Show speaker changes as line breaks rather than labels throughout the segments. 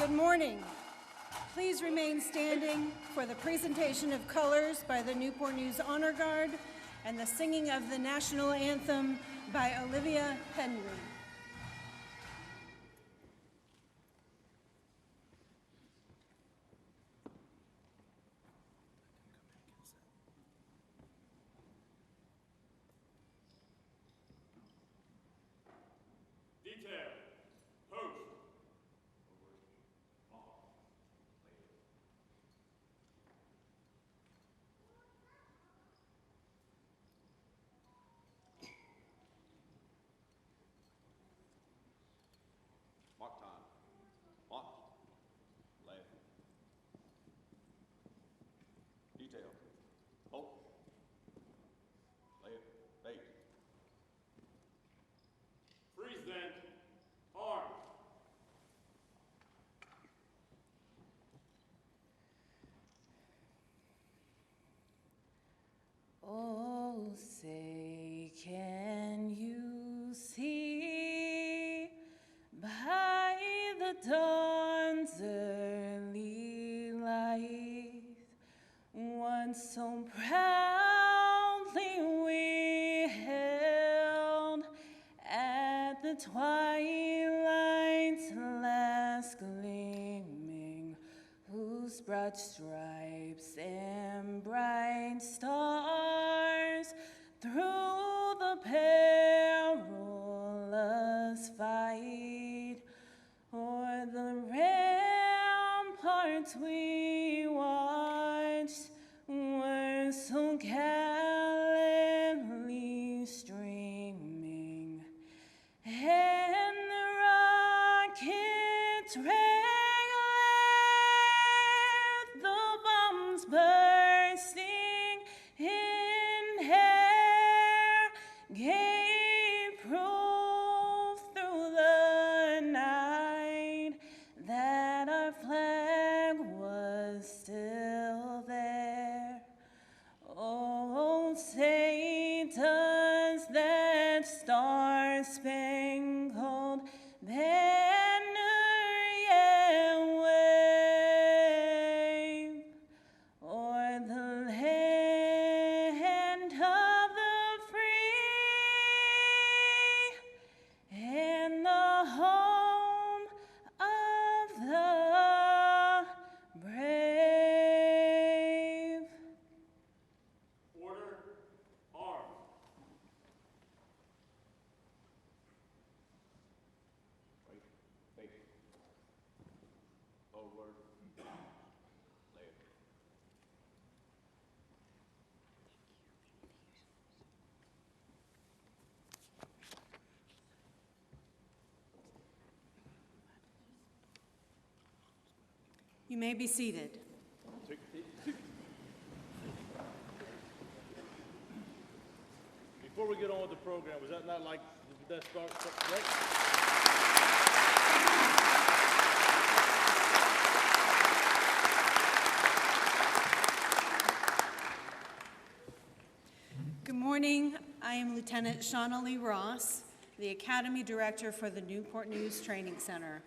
Good morning. Please remain standing for the presentation of colors by the Newport News Honor Guard and the singing of the national anthem by Olivia Henry.
Mark time. Mark. Left. Detail. Hold. Left. Bait. Freeze then. Arm.
Oh, say, can you see by the dawn's early light once so proudly we held at the twilight's last gleaming, whose broad stripes and bright stars through the perilous fight o'er the ramparts we watched were so gallantly streaming, and the rockets the bombs bursting in air gave proof through the night that our flag was still there. Oh, say does that star-spangled banner yet wave o'er the land of the free and the home of the brave?
Order. Arm. Wait. Bait. Forward. Left.
You may be seated.
Before we get on with the program, was that not like, did that start, right?
Good morning. I am Lieutenant Shauna Lee Ross, the Academy Director for the Newport News Training Center.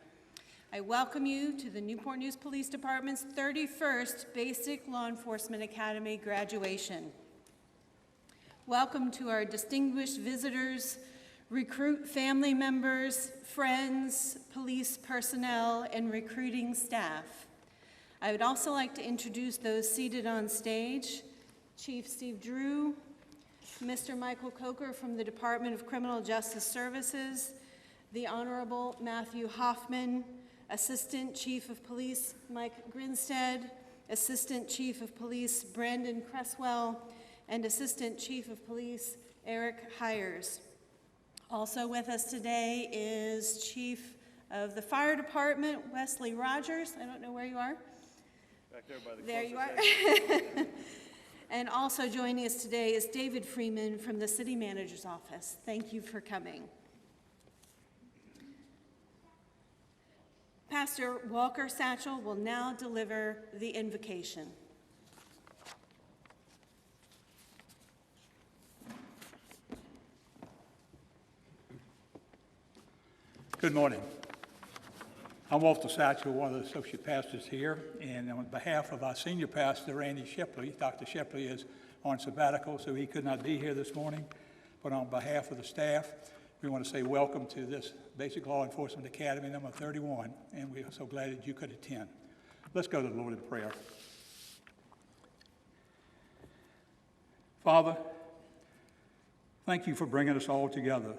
I welcome you to the Newport News Police Department's 31st Basic Law Enforcement Academy graduation. Welcome to our distinguished visitors, recruit family members, friends, police personnel, and recruiting staff. I would also like to introduce those seated on stage: Chief Steve Drew, Mr. Michael Coker from the Department of Criminal Justice Services, the Honorable Matthew Hoffman, Assistant Chief of Police Mike Grinstead, Assistant Chief of Police Brandon Cresswell, and Assistant Chief of Police Eric Hires. Also with us today is Chief of the Fire Department, Wesley Rogers. I don't know where you are.
Back there by the
There you are.
edge.
And also joining us today is David Freeman from the City Manager's Office. Thank you for coming. Pastor Walker Satchel will now deliver the invocation.
Good morning. I'm Walter Satchel, one of the associate pastors here, and on behalf of our senior pastor, Randy Shipley, Dr. Shipley is on sabbatical, so he could not be here this morning. But on behalf of the staff, we want to say welcome to this Basic Law Enforcement Academy number 31, and we are so glad that you could attend. Let's go to the Lord in prayer. Father, thank you for bringing us all together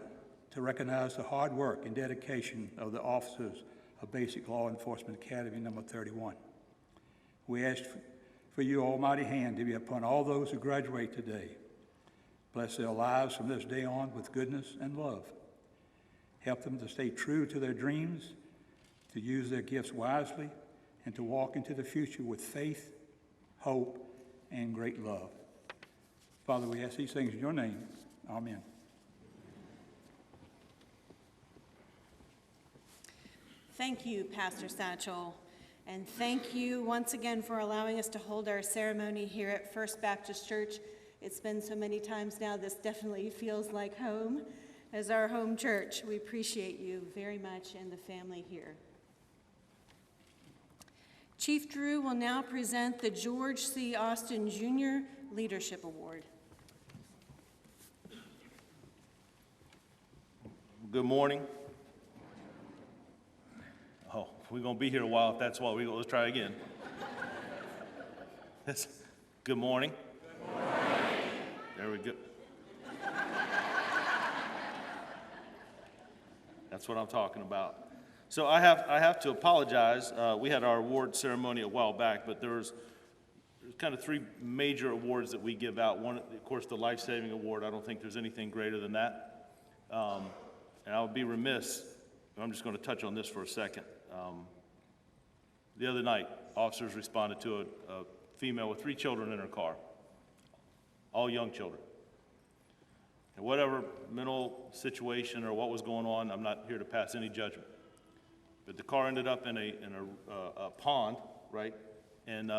to recognize the hard work and dedication of the officers of Basic Law Enforcement Academy number 31. We ask for your almighty hand to be upon all those who graduate today. Bless their lives from this day on with goodness and love. Help them to stay true to their dreams, to use their gifts wisely, and to walk into the future with faith, hope, and great love. Father, we ask these things in your name. Amen.
Thank you, Pastor Satchel, and thank you once again for allowing us to hold our ceremony here at First Baptist Church. It's been so many times now, this definitely feels like home as our home church. We appreciate you very much and the family here. Chief Drew will now present the George C. Austin Jr. Leadership Award.
Good morning. Oh, we're going to be here a while if that's what let's try again. Good morning. Good morning. There we go. That's what I'm talking about. So I have to apologize. We had our award ceremony a while back, but there's kind of three major awards that we give out. One, of course, the Life Saving Award. I don't think there's anything greater than that. And I would be remiss, I'm just going to touch on this for a second. The other night, officers responded to a female with 3 children in her car, all young children. And whatever mental situation or what was going on, I'm not here to pass any judgment. But the car ended up in a pond, right? And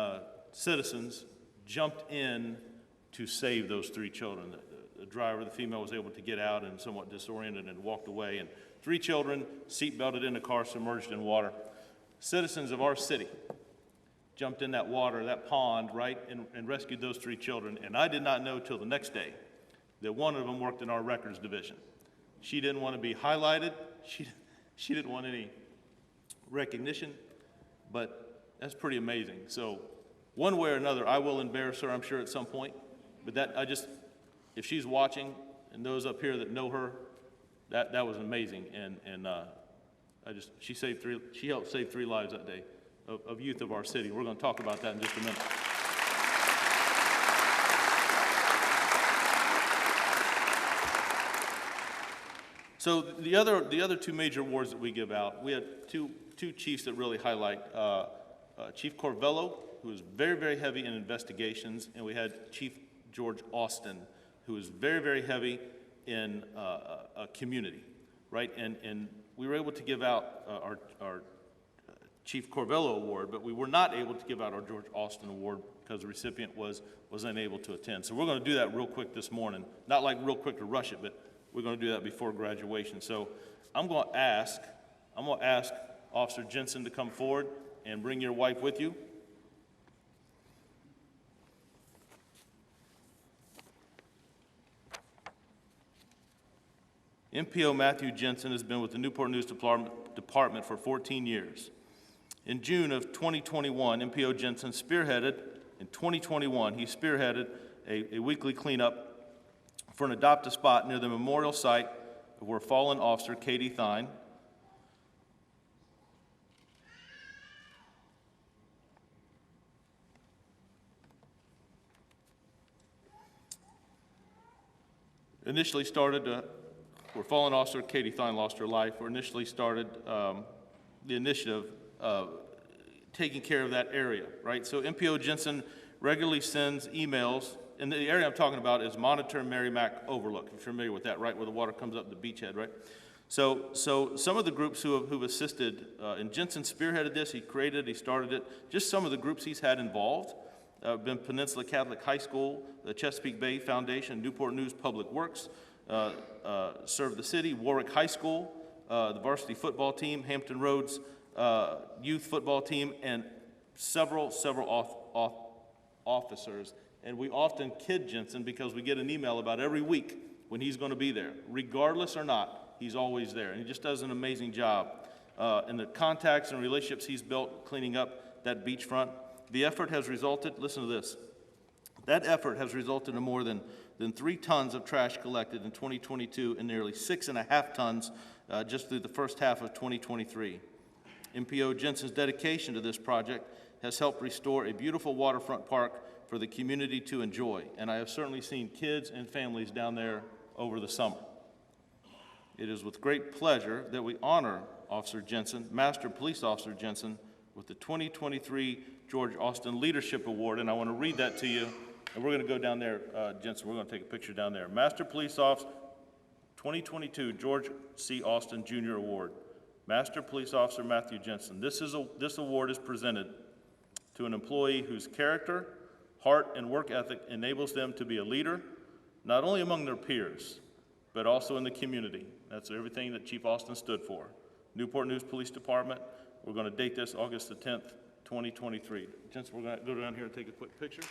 citizens jumped in to save those 3 children. The driver, the female, was able to get out and somewhat disoriented and walked away. And 3 children, seat-belted in the car, submerged in water. Citizens of our city jumped in that water, that pond, right, and rescued those 3 children. And I did not know till the next day that one of them worked in our records division. She didn't want to be highlighted. She didn't want any recognition, but that's pretty amazing. So one way or another, I will embarrass her, I'm sure, at some point. But if she's watching and those up here that know her, that was amazing. And she helped save 3 lives that day of youth of our city. We're going to talk about that in just a minute. So the other 2 major awards that we give out, we had two chiefs that really highlight. Chief Corvello, who is very, very heavy in investigations, and we had Chief George Austin, who is very, very heavy in a community, right? And we were able to give out our Chief Corvello Award, but we were not able to give out our George Austin Award because the recipient was unable to attend. So we're going to do that real quick this morning. Not like real quick to rush it, but we're going to do that before graduation. So I'm going to ask Officer Jensen to come forward and bring your wife with you. MPO Matthew Jensen has been with the Newport News Department for 14 years. In June of 2021, MPO Jensen spearheaded a weekly cleanup for an adopt a spot near the memorial site of where fallen officer Katie Thine initially started where fallen officer Katie Thine lost her life. We initially started the initiative taking care of that area, right? So MPO Jensen regularly sends emails, and the area I'm talking about is Monitor Merrimack Overlook. If you're familiar with that, right, where the water comes up the beachhead, right? So some of the groups who've assisted, and Jensen spearheaded this, he started it. Just some of the groups he's had involved been Peninsula Catholic High School, the Chesapeake Bay Foundation, Newport News Public Works, Serve the City, Warwick High School, the varsity football team, Hampton Roads youth football team, and several officers. And we often kid Jensen because we get an email about every week when he's going to be there. Regardless or not, he's always there. And he just does an amazing job. And the contacts and relationships he's built cleaning up that beachfront, the effort has resulted, listen to this, that effort has resulted in more than 3 tons of trash collected in 2022 and nearly 6.5 tons just through the first half of 2023. MPO Jensen's dedication to this project has helped restore a beautiful waterfront park for the community to enjoy, and I have certainly seen kids and families down there over the summer. It is with great pleasure that we honor Officer Jensen, Master Police Officer Jensen, with the 2023 George Austin Leadership Award, and I want to read that to you, and we're going to go down there, Jensen, we're going to take a picture down there. Master Police Officer 2022 George C. Austin Jr. Award. Master Police Officer Matthew Jensen. This award is presented to an employee whose character, heart, and work ethic enables them to be a leader, not only among their peers, but also in the community. That's everything that Chief Austin stood for. Newport News Police Department, we're going to date this August the 10th, 2023. Jensen, we're going to go down here and take a quick picture.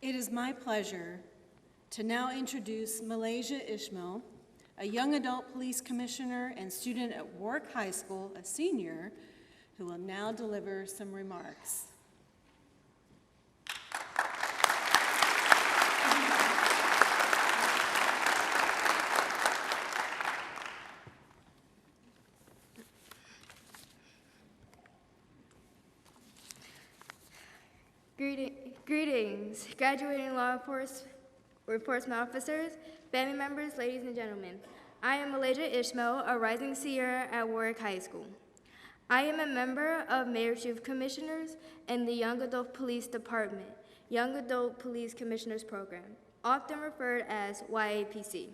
It is my pleasure to now introduce Malaysia Ishmael, a young adult police commissioner and student at Warwick High School, a senior, who will now deliver some remarks.
Greetings, graduating law enforcement officers, family members, ladies and gentlemen. I am Malaysia Ishmael, a rising senior at Warwick High School. I am a member of Mayor's Youth Commissioners and the Young Adult Police Department, Young Adult Police Commissioners Program, often referred as YAPC.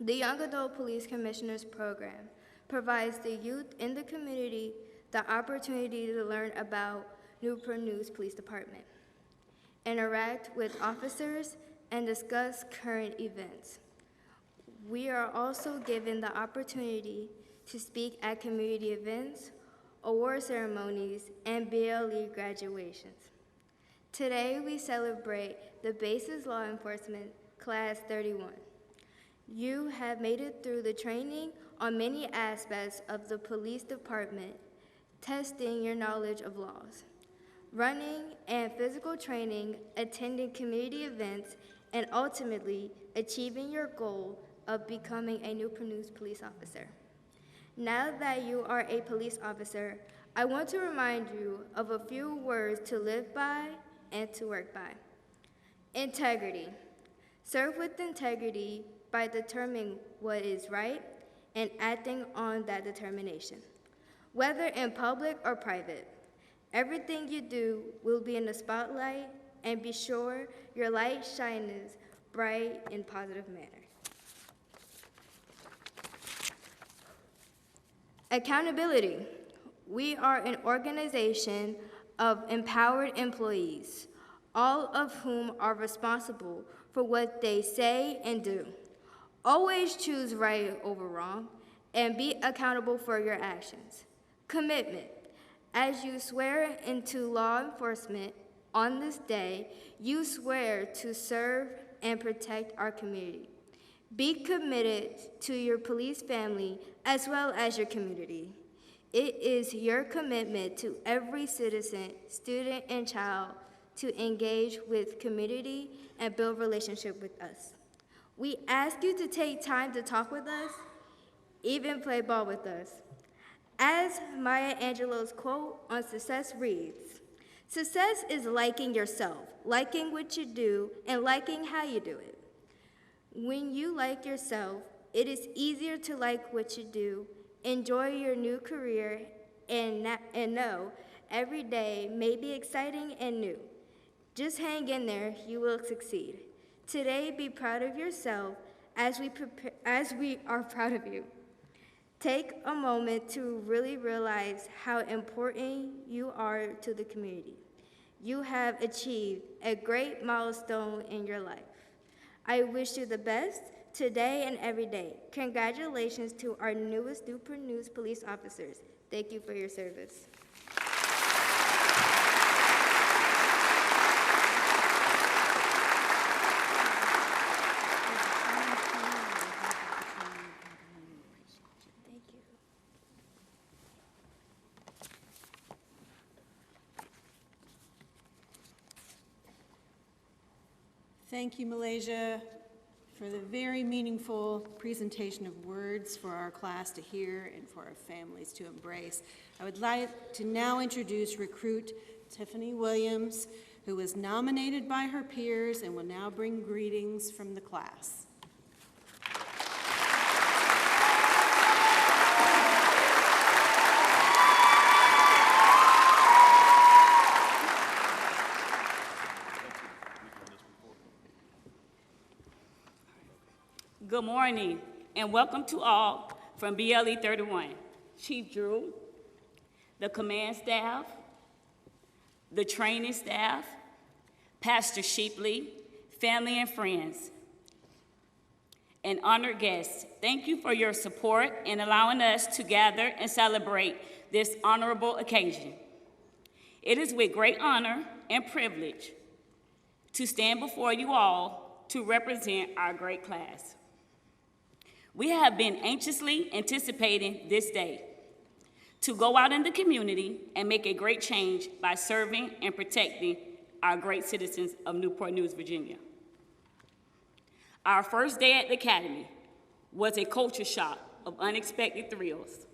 The Young Adult Police Commissioners Program provides the youth in the community the opportunity to learn about Newport News Police Department, interact with officers, and discuss current events. We are also given the opportunity to speak at community events, award ceremonies, and BLE graduations. Today, we celebrate the Basis Law Enforcement Class 31. You have made it through the training on many aspects of the police department, testing your knowledge of laws, running and physical training, attending community events, and ultimately achieving your goal of becoming a Newport News police officer. Now that you are a police officer, I want to remind you of a few words to live by and to work by. Integrity. Serve with integrity by determining what is right and acting on that determination, whether in public or private. Everything you do will be in the spotlight, and be sure your light shines bright in a positive manner. Accountability. We are an organization of empowered employees, all of whom are responsible for what they say and do. Always choose right over wrong, and be accountable for your actions. Commitment. As you swear into law enforcement on this day, you swear to serve and protect our community. Be committed to your police family as well as your community. It is your commitment to every citizen, student, and child to engage with community and build relationship with us. We ask you to take time to talk with us, even play ball with us. As Maya Angelou's quote on success reads, "Success is liking yourself, liking what you do, and liking how you do it." When you like yourself, it is easier to like what you do Enjoy your new career and know every day may be exciting and new. Just hang in there, you will succeed. Today, be proud of yourself as we are proud of you. Take a moment to really realize how important you are to the community. You have achieved a great milestone in your life. I wish you the best today and every day. Congratulations to our newest Newport News police officers. Thank you for your service.
Thank you, Malaysia, for the very meaningful presentation of words for our class to hear and for our families to embrace. I would like to now introduce recruit Tiffany Williams, who was nominated by her peers and will now bring greetings from the class.
Good morning, and welcome to all from BLE31. Chief Drew, the command staff, the training staff, Pastor Sheepley, family and friends, and honored guests, thank you for your support in allowing us to gather and celebrate this honorable occasion. It is with great honor and privilege to stand before you all to represent our great class. We have been anxiously anticipating this day to go out in the community and make a great change by serving and protecting our great citizens of Newport News, Virginia. Our first day at the Academy was a culture shock of unexpected thrills.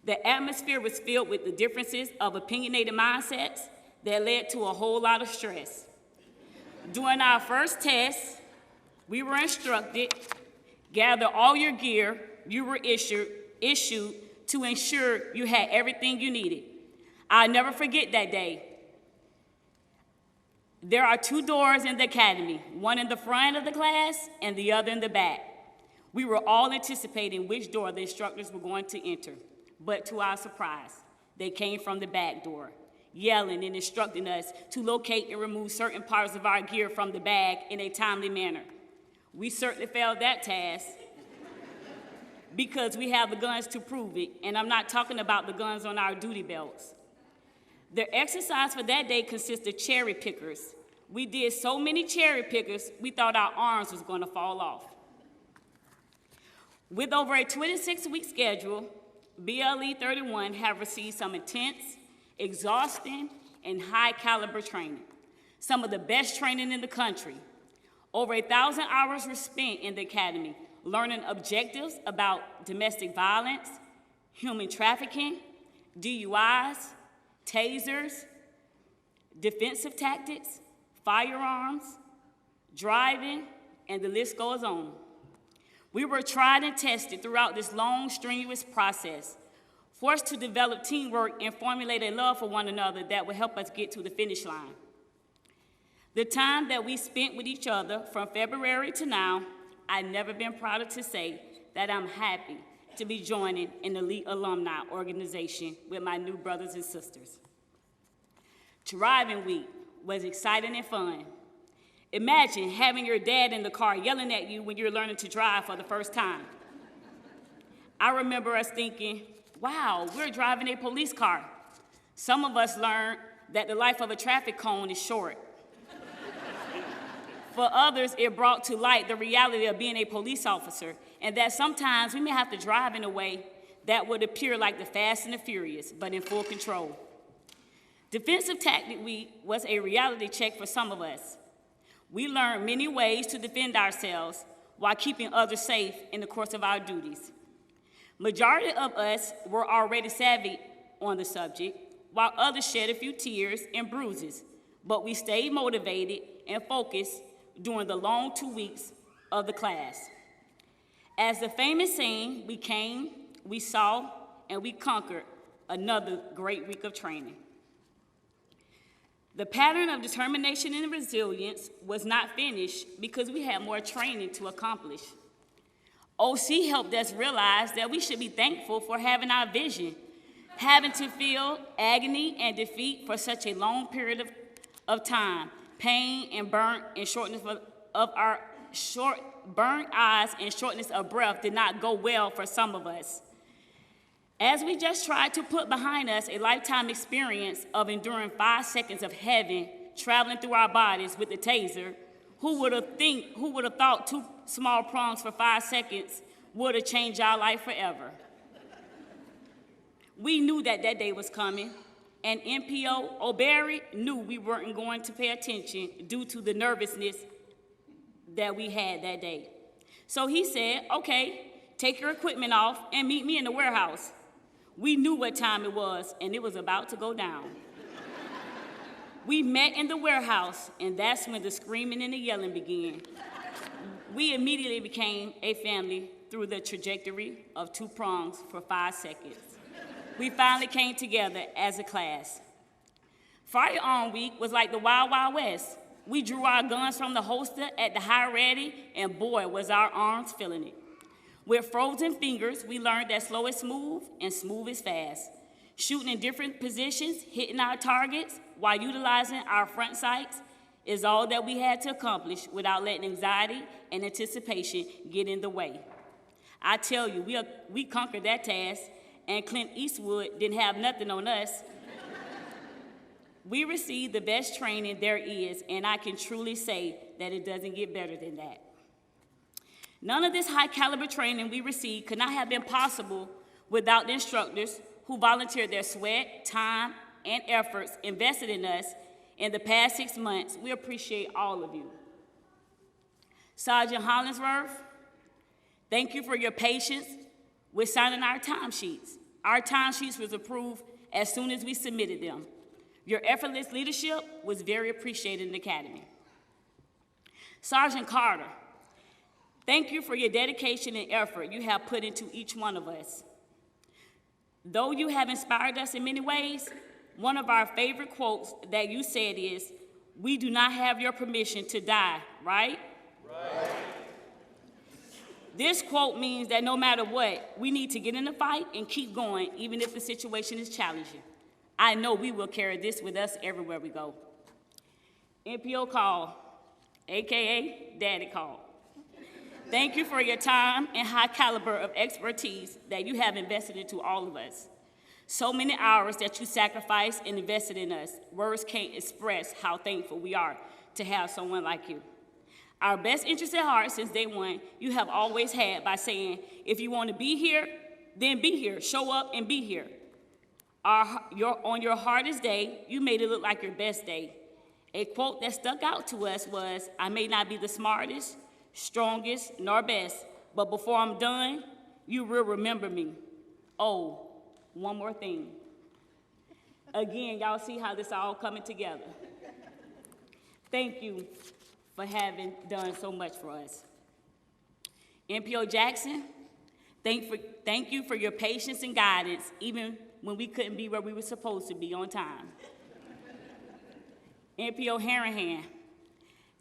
The atmosphere was filled with the differences of opinionated mindsets that led to a whole lot of stress. During our first test, we were instructed gather all your gear you were issued to ensure you had everything you needed. I'll never forget that day. There are two doors in the academy, one in the front of the class and the other in the back. We were all anticipating which door the instructors were going to enter, but to our surprise, they came from the back door, yelling and instructing us to locate and remove certain parts of our gear from the bag in a timely manner. We certainly failed that task because we have the guns to prove it, and I'm not talking about the guns on our duty belts. The exercise for that day consists of cherry pickers. We did so many cherry pickers, we thought our arms was going to fall off. With over a 26-week schedule, BLE31 have received some intense, exhausting, and high-caliber training, some of the best training in the country. Over 1,000 hours were spent in the academy learning objectives about domestic violence, human trafficking, DUIs, tasers, defensive tactics, firearms, driving, and the list goes on. We were tried and tested throughout this long, strenuous process, forced to develop teamwork and formulate a love for one another that would help us get to the finish line. The time that we spent with each other from February to now, I've never been prouder to say that I'm happy to be joining an elite alumni organization with my new brothers and sisters. Driving week was exciting and fun. Imagine having your dad in the car yelling at you when you're learning to drive for the first time. I remember us thinking, wow, we're driving a police car. Some of us learned that the life of a traffic cone is short. For others, it brought to light the reality of being a police officer and that sometimes we may have to drive in a way that would appear like the Fast and the Furious, but in full control. Defensive Tactic Week was a reality check for some of us. We learned many ways to defend ourselves while keeping others safe in the course of our duties. Majority of us were already savvy on the subject, while others shed a few tears and bruises, but we stayed motivated and focused during the long 2 weeks of the class. As the famous saying, we came, we saw, and we conquered another great week of training. The pattern of determination and resilience was not finished because we had more training to accomplish. OC helped us realize that we should be thankful for having our vision, having to feel agony and defeat for such a long period of time, pain and burnt and shortness of our burnt eyes and shortness of breath did not go well for some of us. As we just tried to put behind us a lifetime experience of enduring 5 seconds of heaven traveling through our bodies with the taser, who would have thought 2 small prongs for 5 seconds would have changed our life forever? We knew that that day was coming, and NPO O'Barry knew we weren't going to pay attention due to the nervousness that we had that day. So he said, okay, take your equipment off and meet me in the warehouse. We knew what time it was, and it was about to go down. We met in the warehouse, and that's when the screaming and the yelling began. We immediately became a family through the trajectory of 2 prongs for 5 seconds. We finally came together as a class. Firearm Week was like the Wild Wild West. We drew our guns from the holster at the high ready, and boy, was our arms feeling it. With frozen fingers, we learned that slow is smooth and smooth is fast. Shooting in different positions, hitting our targets, while utilizing our front sights is all that we had to accomplish without letting anxiety and anticipation get in the way. I tell you, we conquered that task, and Clint Eastwood didn't have nothing on us. We received the best training there is, and I can truly say that it doesn't get better than that. None of this high caliber training we received could not have been possible without the instructors who volunteered their sweat, time, and efforts invested in us in the past 6 months. We appreciate all of you. Sergeant Hollingsworth, thank you for your patience with signing our timesheets. Our timesheets was approved as soon as we submitted them. Your effortless leadership was very appreciated in the Academy. Sergeant Carter, thank you for your dedication and effort you have put into each one of us. Though you have inspired us in many ways, one of our favorite quotes that you said is, "We do not have your permission to die," right? Right. This quote means that no matter what, we need to get in the fight and keep going, even if the situation is challenging. I know we will carry this with us everywhere we go. NPO Call, AKA Daddy Call. Thank you for your time and high caliber of expertise that you have invested into all of us. So many hours that you sacrificed and invested in us. Words can't express how thankful we are to have someone like you. Our best interest at heart since day one, you have always had by saying, if you want to be here, then be here. Show up and be here. On your hardest day, you made it look like your best day. A quote that stuck out to us was, "I may not be the smartest, strongest, nor best, but before I'm done, you will remember me." Oh, one more thing. Again, y'all see how this all coming together. Thank you for having done so much for us. NPO Jackson, thank you for your patience and guidance, even when we couldn't be where we were supposed to be on time. NPO Harahan,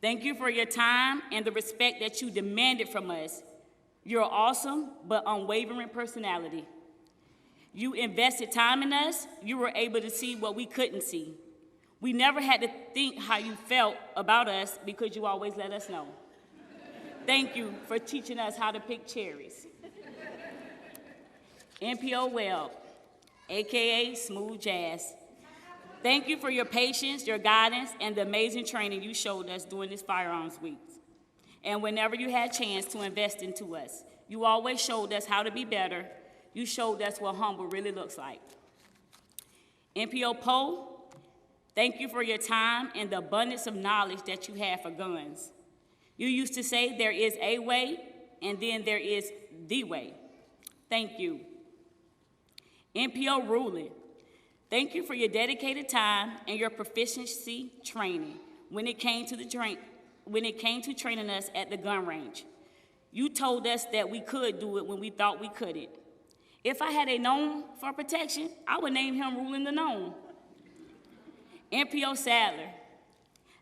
thank you for your time and the respect that you demanded from us. Your awesome but unwavering personality. You invested time in us. You were able to see what we couldn't see. We never had to think how you felt about us because you always let us know. Thank you for teaching us how to pick cherries. NPO Webb, AKA Smooth Jazz. Thank you for your patience, your guidance, and the amazing training you showed us during this Firearms Week. And whenever you had a chance to invest into us, you always showed us how to be better. You showed us what humble really looks like. NPO Poe, thank you for your time and the abundance of knowledge that you have for guns. You used to say there is a way, and then there is the way. Thank you. NPO Ruling, thank you for your dedicated time and your proficiency training when it came to training us at the gun range. You told us that we could do it when we thought we couldn't. If I had a gnome for protection, I would name him Ruling the Gnome. NPO Sadler,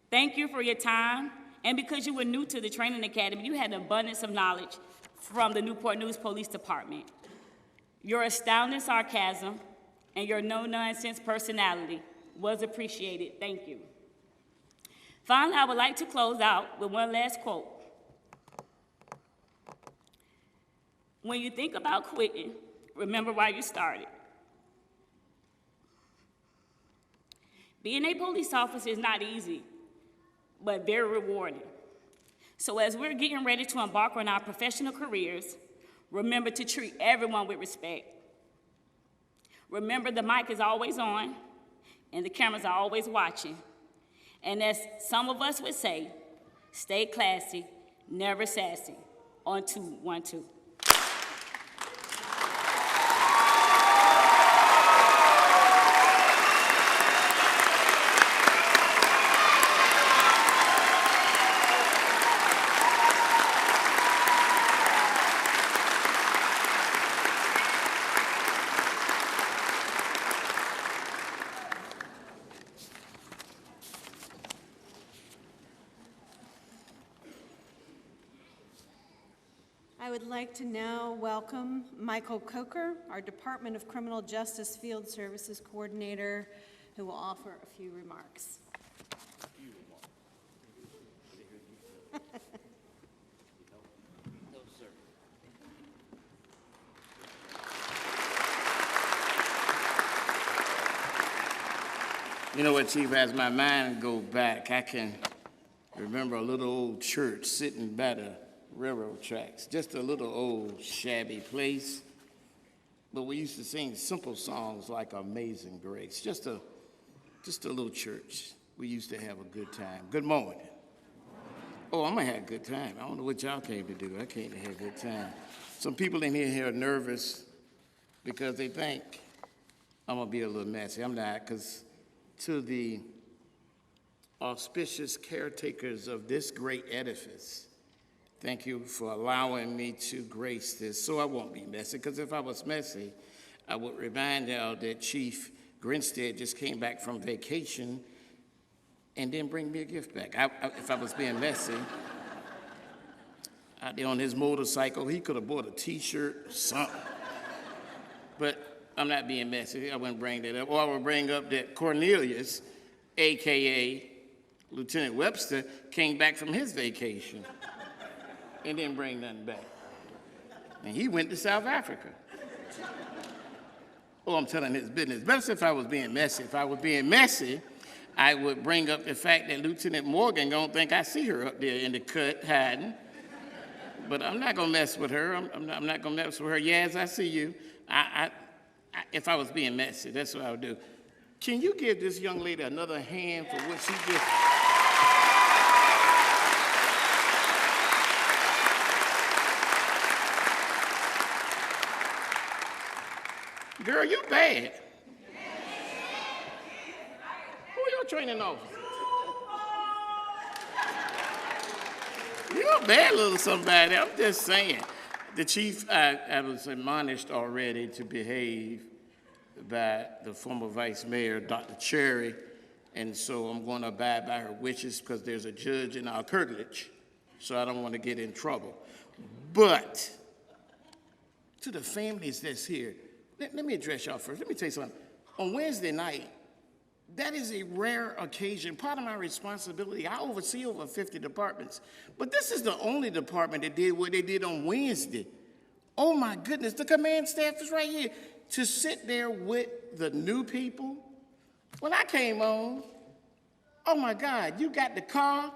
thank you for your time, and because you were new to the training academy, you had an abundance of knowledge from the Newport News Police Department. Your astounding sarcasm and your no-nonsense personality was appreciated. Thank you. Finally, I would like to close out with one last quote. When you think about quitting, remember why you started. Being a police officer is not easy, but very rewarding. So as we're getting ready to embark on our professional careers, remember to treat everyone with respect. Remember the mic is always on, and the cameras are always watching. And as some of us would say, stay classy, never sassy. On 2, 1, 2.
I would like to now welcome Michael Coker, our Department of Criminal Justice Field Services Coordinator, who will offer a few remarks.
You know what, Chief, as my mind go back, I can remember a little old church sitting by the railroad tracks, just a little old shabby place. But we used to sing simple songs like Amazing Grace, just a little church. We used to have a good time. Good morning. Oh, I'm gonna have a good time. I don't know what y'all came to do. I came to have a good time. Some people in here are nervous because they think I'm gonna be a little messy. I'm not, because to the auspicious caretakers of this great edifice, thank you for allowing me to grace this, so I won't be messy, because if I was messy, I would remind y'all that Chief Grinstead just came back from vacation and didn't bring me a gift back. If I was being messy, out there on his motorcycle, he could have bought a T-shirt or something. But I'm not being messy. I wouldn't bring that up. Or I would bring up that Cornelius, a.k.a. Lieutenant Webster, came back from his vacation and didn't bring nothing back. And he went to South Africa. Oh, I'm telling his business. Best if I was being messy. If I was being messy, I would bring up the fact that Lieutenant Morgan don't think I see her up there in the cut hiding. But I'm not gonna mess with her. I'm not gonna mess with her. Yes, I see you. If I was being messy, that's what I would do. Can you give this young lady another hand for what she did? Girl, you bad. Who your training officer? You're a bad little somebody. I'm just saying. The chief, I was admonished already to behave by the former vice mayor, Dr. Cherry, and so I'm going to abide by her wishes because there's a judge in our curtilage, so I don't want to get in trouble. But to the families that's here, let me address y'all first. Let me tell you something. On Wednesday night, that is a rare occasion. Part of my responsibility, I oversee over 50 departments, but this is the only department that did what they did on Wednesday. Oh my goodness, the command staff is right here to sit there with the new people. When I came on, oh my God, you got the car,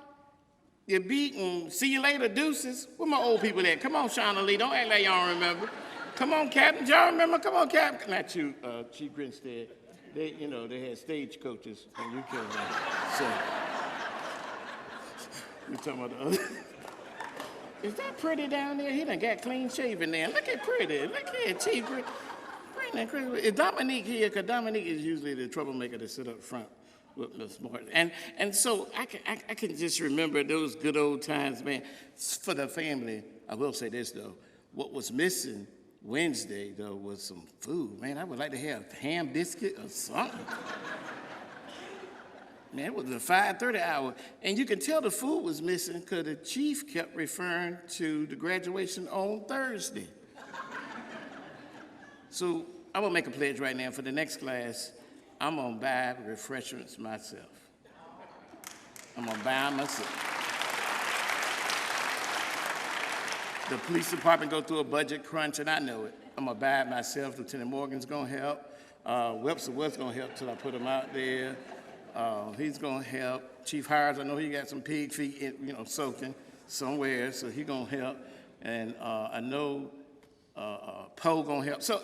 you beat, and see you later, deuces. Where my old people at? Come on, Shauna Lee, don't act like y'all don't remember. Come on, Captain, y'all remember? Come on, Captain. Not you, Chief Grinstead. They had stage coaches, and you killed them. So, we talking about the other. Is that Pretty down there? He done got clean shaven there. Look at Pretty. Look at Chief. Bring that Chris. Is Dominique here? Because Dominique is usually the troublemaker that sit up front with Miss Martin. And so I can just remember those good old times, man. For the family, I will say this though. What was missing Wednesday, though, was some food. Man, I would like to have ham biscuit or something. Man, it was the 5:30 hour. And you can tell the food was missing because the chief kept referring to the graduation on Thursday. So I'm going to make a pledge right now for the next class. I'm going to buy refreshments myself. I'm going to buy them myself. The police department go through a budget crunch, and I know it. I'm going to buy it myself. Lieutenant Morgan's going to help. Webster was going to help till I put him out there. He's going to help. Chief Hires, I know he got some pig feet, soaking somewhere, so he's going to help. And I know Poe going to help. So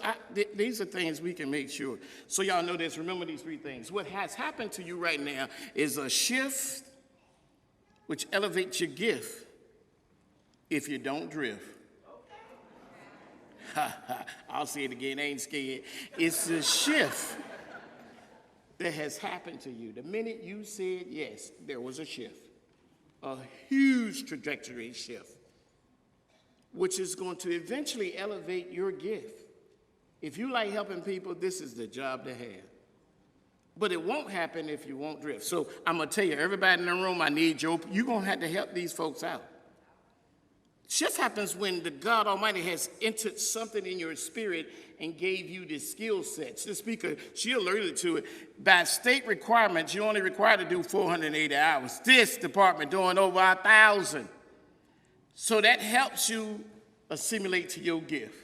these are things we can make sure. So y'all know this. Remember these three things. What has happened to you right now is a shift which elevates your gift if you don't drift. I'll say it again, I ain't scared. It's a shift that has happened to you. The minute you said yes, there was a shift, a huge trajectory shift, which is going to eventually elevate your gift. If you like helping people, this is the job to have. But it won't happen if you won't drift. So I'm going to tell you, everybody in the room, I need you're going to have to help these folks out. Shift happens when the God Almighty has entered something in your spirit and gave you the skill sets. The speaker, she alluded to it. By state requirements, you're only required to do 480 hours. This department doing over 1,000. So that helps you assimilate to your gift.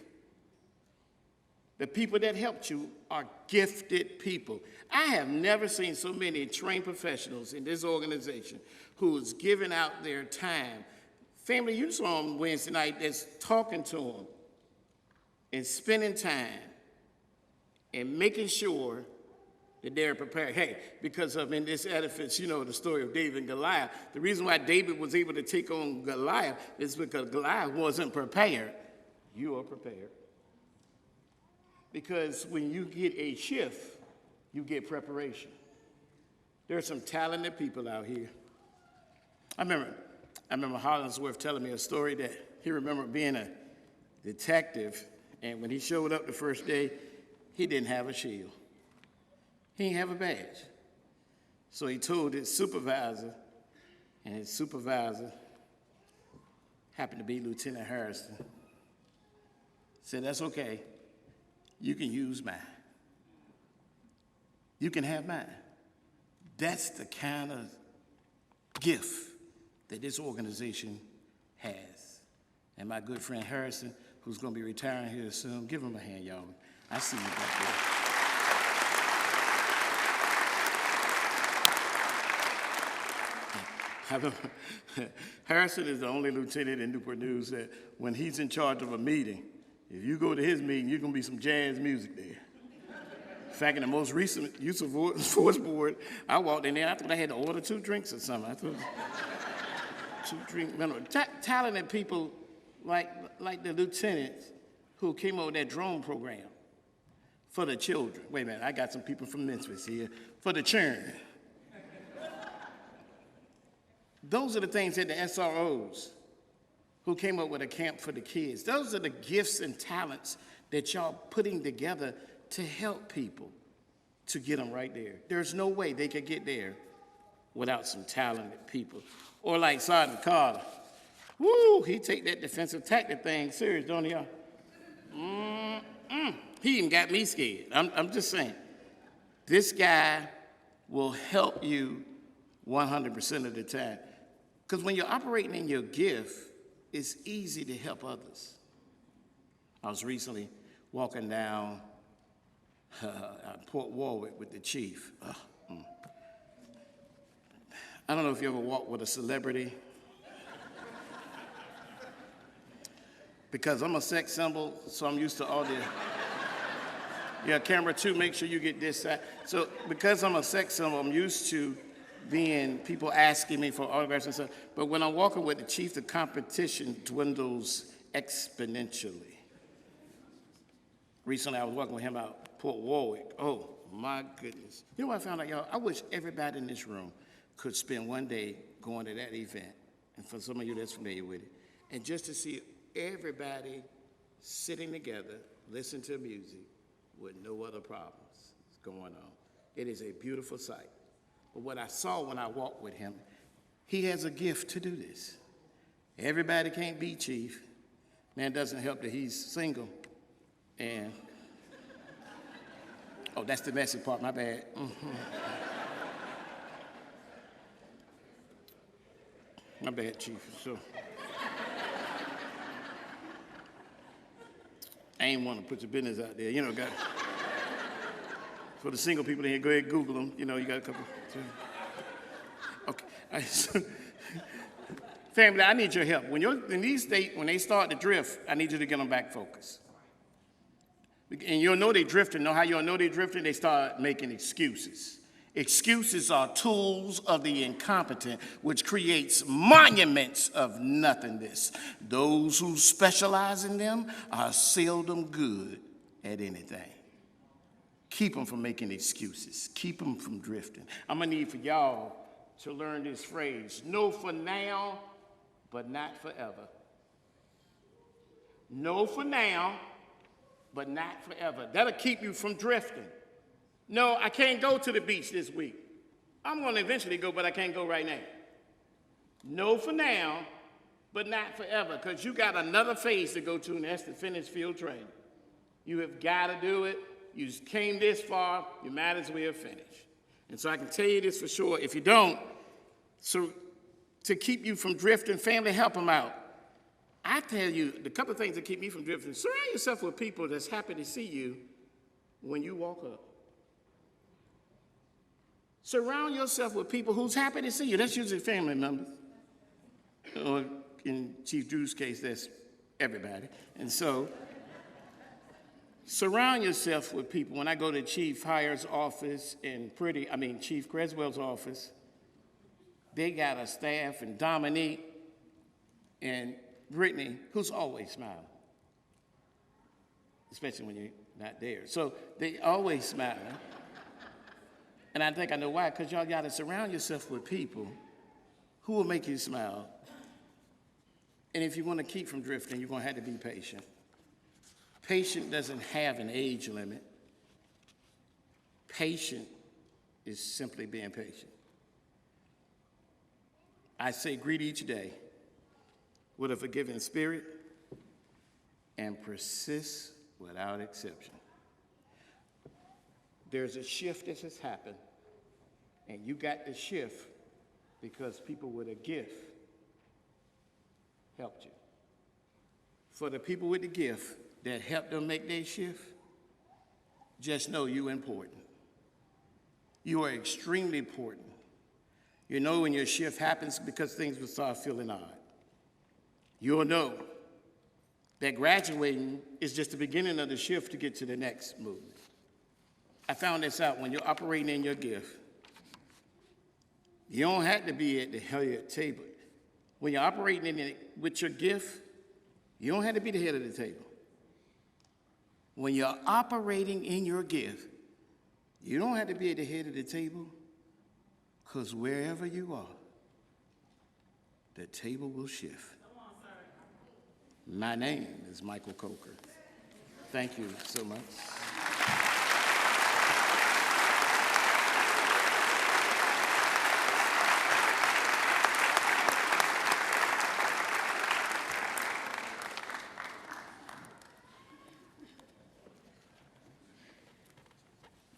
The people that helped you are gifted people. I have never seen so many trained professionals in this organization who is giving out their time. Family, you saw them Wednesday night that's talking to them and spending time and making sure that they're prepared. Hey, because of in this edifice, the story of David and Goliath. The reason why David was able to take on Goliath is because Goliath wasn't prepared. You are prepared. Because when you get a shift, you get preparation. There are some talented people out here. I remember Hollingsworth telling me a story that he remembered being a detective, and when he showed up the first day, he didn't have a shield. He didn't have a badge. So he told his supervisor, and his supervisor happened to be Lieutenant Harrison. Said, that's okay. You can use mine. You can have mine. That's the kind of gift that this organization has. And my good friend Harrison, who's going to be retiring here soon, give him a hand, y'all. I see you back there. Harrison is the only lieutenant in Newport News that when he's in charge of a meeting, if you go to his meeting, you're going to be some jazz music there. In fact, in the most recent use of force board, I walked in there, I thought I had to order 2 drinks or something. I thought 2 drinks. Talented people like the lieutenants who came up with that drone program for the children. Wait a minute, I got some people from Memphis here. For the children. Those are the things that the SROs who came up with a camp for the kids. Those are the gifts and talents that y'all putting together to help people to get them right there. There's no way they could get there without some talented people. Or like Sergeant Carter. Woo, he take that defensive tactic thing serious, don't he, y'all? He even got me scared. I'm just saying. This guy will help you 100% of the time. Because when you're operating in your gift, it's easy to help others. I was recently walking down Port Warwick with the chief. I don't know if you ever walked with a celebrity. Because I'm a sex symbol, so I'm used to all the... Yeah, camera 2, make sure you get this side. So because I'm a sex symbol, I'm used to people asking me for autographs and stuff. But when I'm walking with the chief, the competition dwindles exponentially. Recently, I was walking with him out Port Warwick. Oh, my goodness. You know what I found out, y'all? I wish everybody in this room could spend one day going to that event. And for some of you that's familiar with it. And just to see everybody sitting together, listening to music with no other problems going on. It is a beautiful sight. But what I saw when I walked with him, he has a gift to do this. Everybody can't be chief. Man, doesn't help that he's single. And, oh, that's the messy part, my bad. My bad, chief. So, I ain't want to put your business out there. You know, got for the single people in here, go ahead and Google them. You know, you got a couple. Okay. All right, so, family, I need your help. When they start to drift, I need you to get them back focused. And you'll know they're drifting. Know how you'll know they're drifting? They start making excuses. Excuses are tools of the incompetent, which creates monuments of nothingness. Those who specialize in them are seldom good at anything. Keep them from making excuses. Keep them from drifting. I'm going to need for y'all to learn this phrase. No for now, but not forever. No for now, but not forever. That'll keep you from drifting. No, I can't go to the beach this week. I'm going to eventually go, but I can't go right now. No for now, but not forever, because you got another phase to go to, and that's to finish field training. You have got to do it. You came this far, you might as well finish. And so I can tell you this for sure. If you don't, so to keep you from drifting, family, help them out. I tell you, the couple of things that keep me from drifting, surround yourself with people that's happy to see you when you walk up. Surround yourself with people who's happy to see you. That's usually family members. Or in Chief Drew's case, that's everybody. And so, surround yourself with people. When I go to Chief Hires' office and Chief Creswell's office, they got a staff, and Dominique and Brittany, who's always smiling, especially when you're not there. So they always smiling. And I think I know why, because y'all got to surround yourself with people who will make you smile. And if you want to keep from drifting, you're going to have to be patient. Patient doesn't have an age limit. Patient is simply being patient. I say greet each day with a forgiving spirit and persist without exception. There's a shift that has happened, and you got the shift because people with a gift helped you. For the people with the gift that helped them make their shift, just know you're important. You are extremely important. You know when your shift happens because things will start feeling odd. You'll know that graduating is just the beginning of the shift to get to the next movement. I found this out when you're operating in your gift. You don't have to be at the head of the table. When you're operating in it with your gift, you don't have to be the head of the table. When you're operating in your gift, you don't have to be at the head of the table, because wherever you are, the table will shift. My name is Michael Coker. Thank you so much.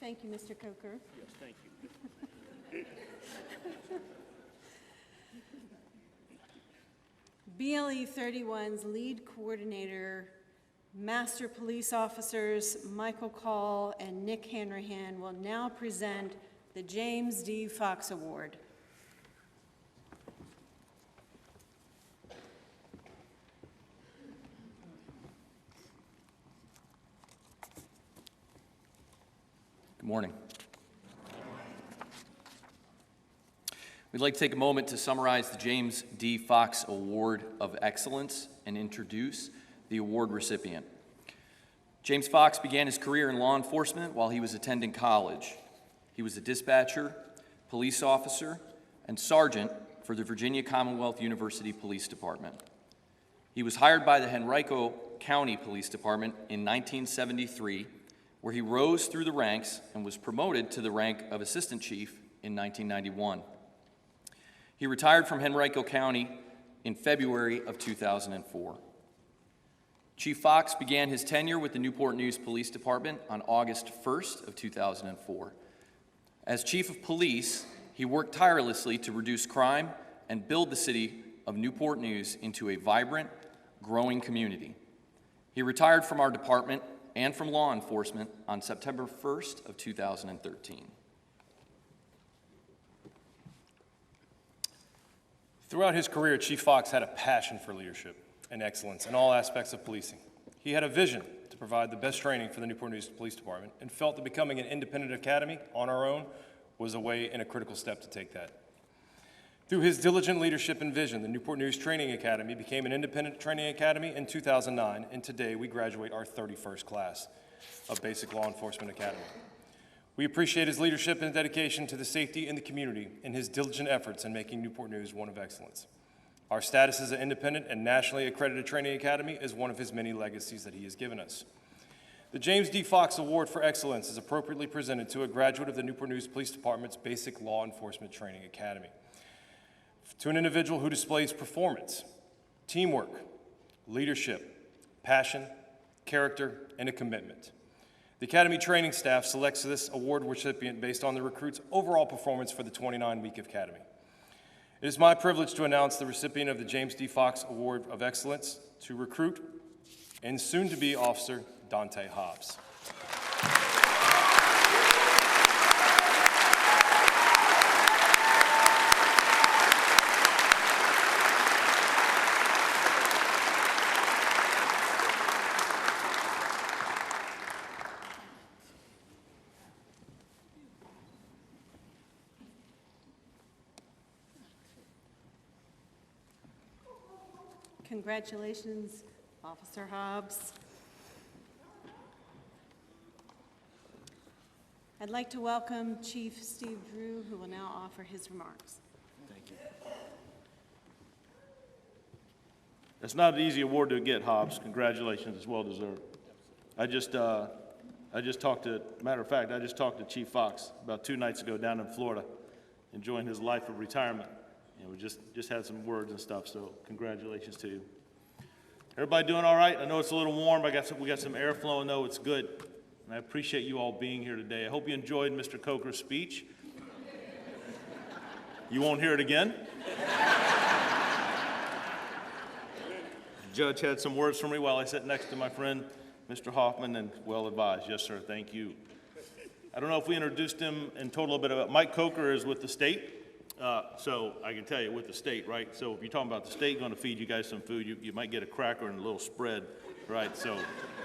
Thank you, Mr. Coker.
Yes, thank you.
BLE31's lead coordinator, Master Police Officers Michael Call and Nick Hanrahan will now present the James D. Fox Award.
Good morning. We'd like to take a moment to summarize the James D. Fox Award of Excellence and introduce the award recipient. James Fox began his career in law enforcement while he was attending college. He was a dispatcher, police officer, and sergeant for the Virginia Commonwealth University Police Department. He was hired by the Henrico County Police Department in 1973, where he rose through the ranks and was promoted to the rank of Assistant Chief in 1991. He retired from Henrico County in February of 2004. Chief Fox began his tenure with the Newport News Police Department on August 1st of 2004. As Chief of Police, he worked tirelessly to reduce crime and build the city of Newport News into a vibrant, growing community. He retired from our department and from law enforcement on September 1st of 2013.
Throughout his career, Chief Fox had a passion for leadership and excellence in all aspects of policing. He had a vision to provide the best training for the Newport News Police Department and felt that becoming an independent academy on our own was a way and a critical step to take that. Through his diligent leadership and vision, the Newport News Training Academy became an independent training academy in 2009, and today we graduate our 31st class of Basic Law Enforcement Academy. We appreciate his leadership and dedication to the safety in the community and his diligent efforts in making Newport News one of excellence. Our status as an independent and nationally accredited training academy is one of his many legacies that he has given us. The James D. Fox Award for Excellence is appropriately presented to a graduate of the Newport News Police Department's Basic Law Enforcement Training Academy. To an individual who displays performance, teamwork, leadership, passion, character, and a commitment. The Academy training staff selects this award recipient based on the recruit's overall performance for the 29-week Academy. It is my privilege to announce the recipient of the James D. Fox Award of Excellence to recruit and soon-to-be Officer Dante Hobbs.
Congratulations, Officer Hobbs. I'd like to welcome Chief Steve Drew, who will now offer his remarks.
Thank you. That's not an easy award to get, Hobbs. Congratulations, it's well deserved. I just talked to Chief Fox about 2 nights ago down in Florida, enjoying his life of retirement. And we just had some words and stuff, so congratulations to you. Everybody doing all right? I know it's a little warm, but we got some air flowing though, it's good. And I appreciate you all being here today. I hope you enjoyed Mr. Coker's speech. You won't hear it again. The judge had some words for me while I sat next to my friend, Mr. Hoffman, and well advised. Yes, sir, thank you. I don't know if we introduced him and told a little bit about, Mike Coker is with the state. So I can tell you with the state, right? So if you're talking about the state going to feed you guys some food, you might get a cracker and a little spread, right? So,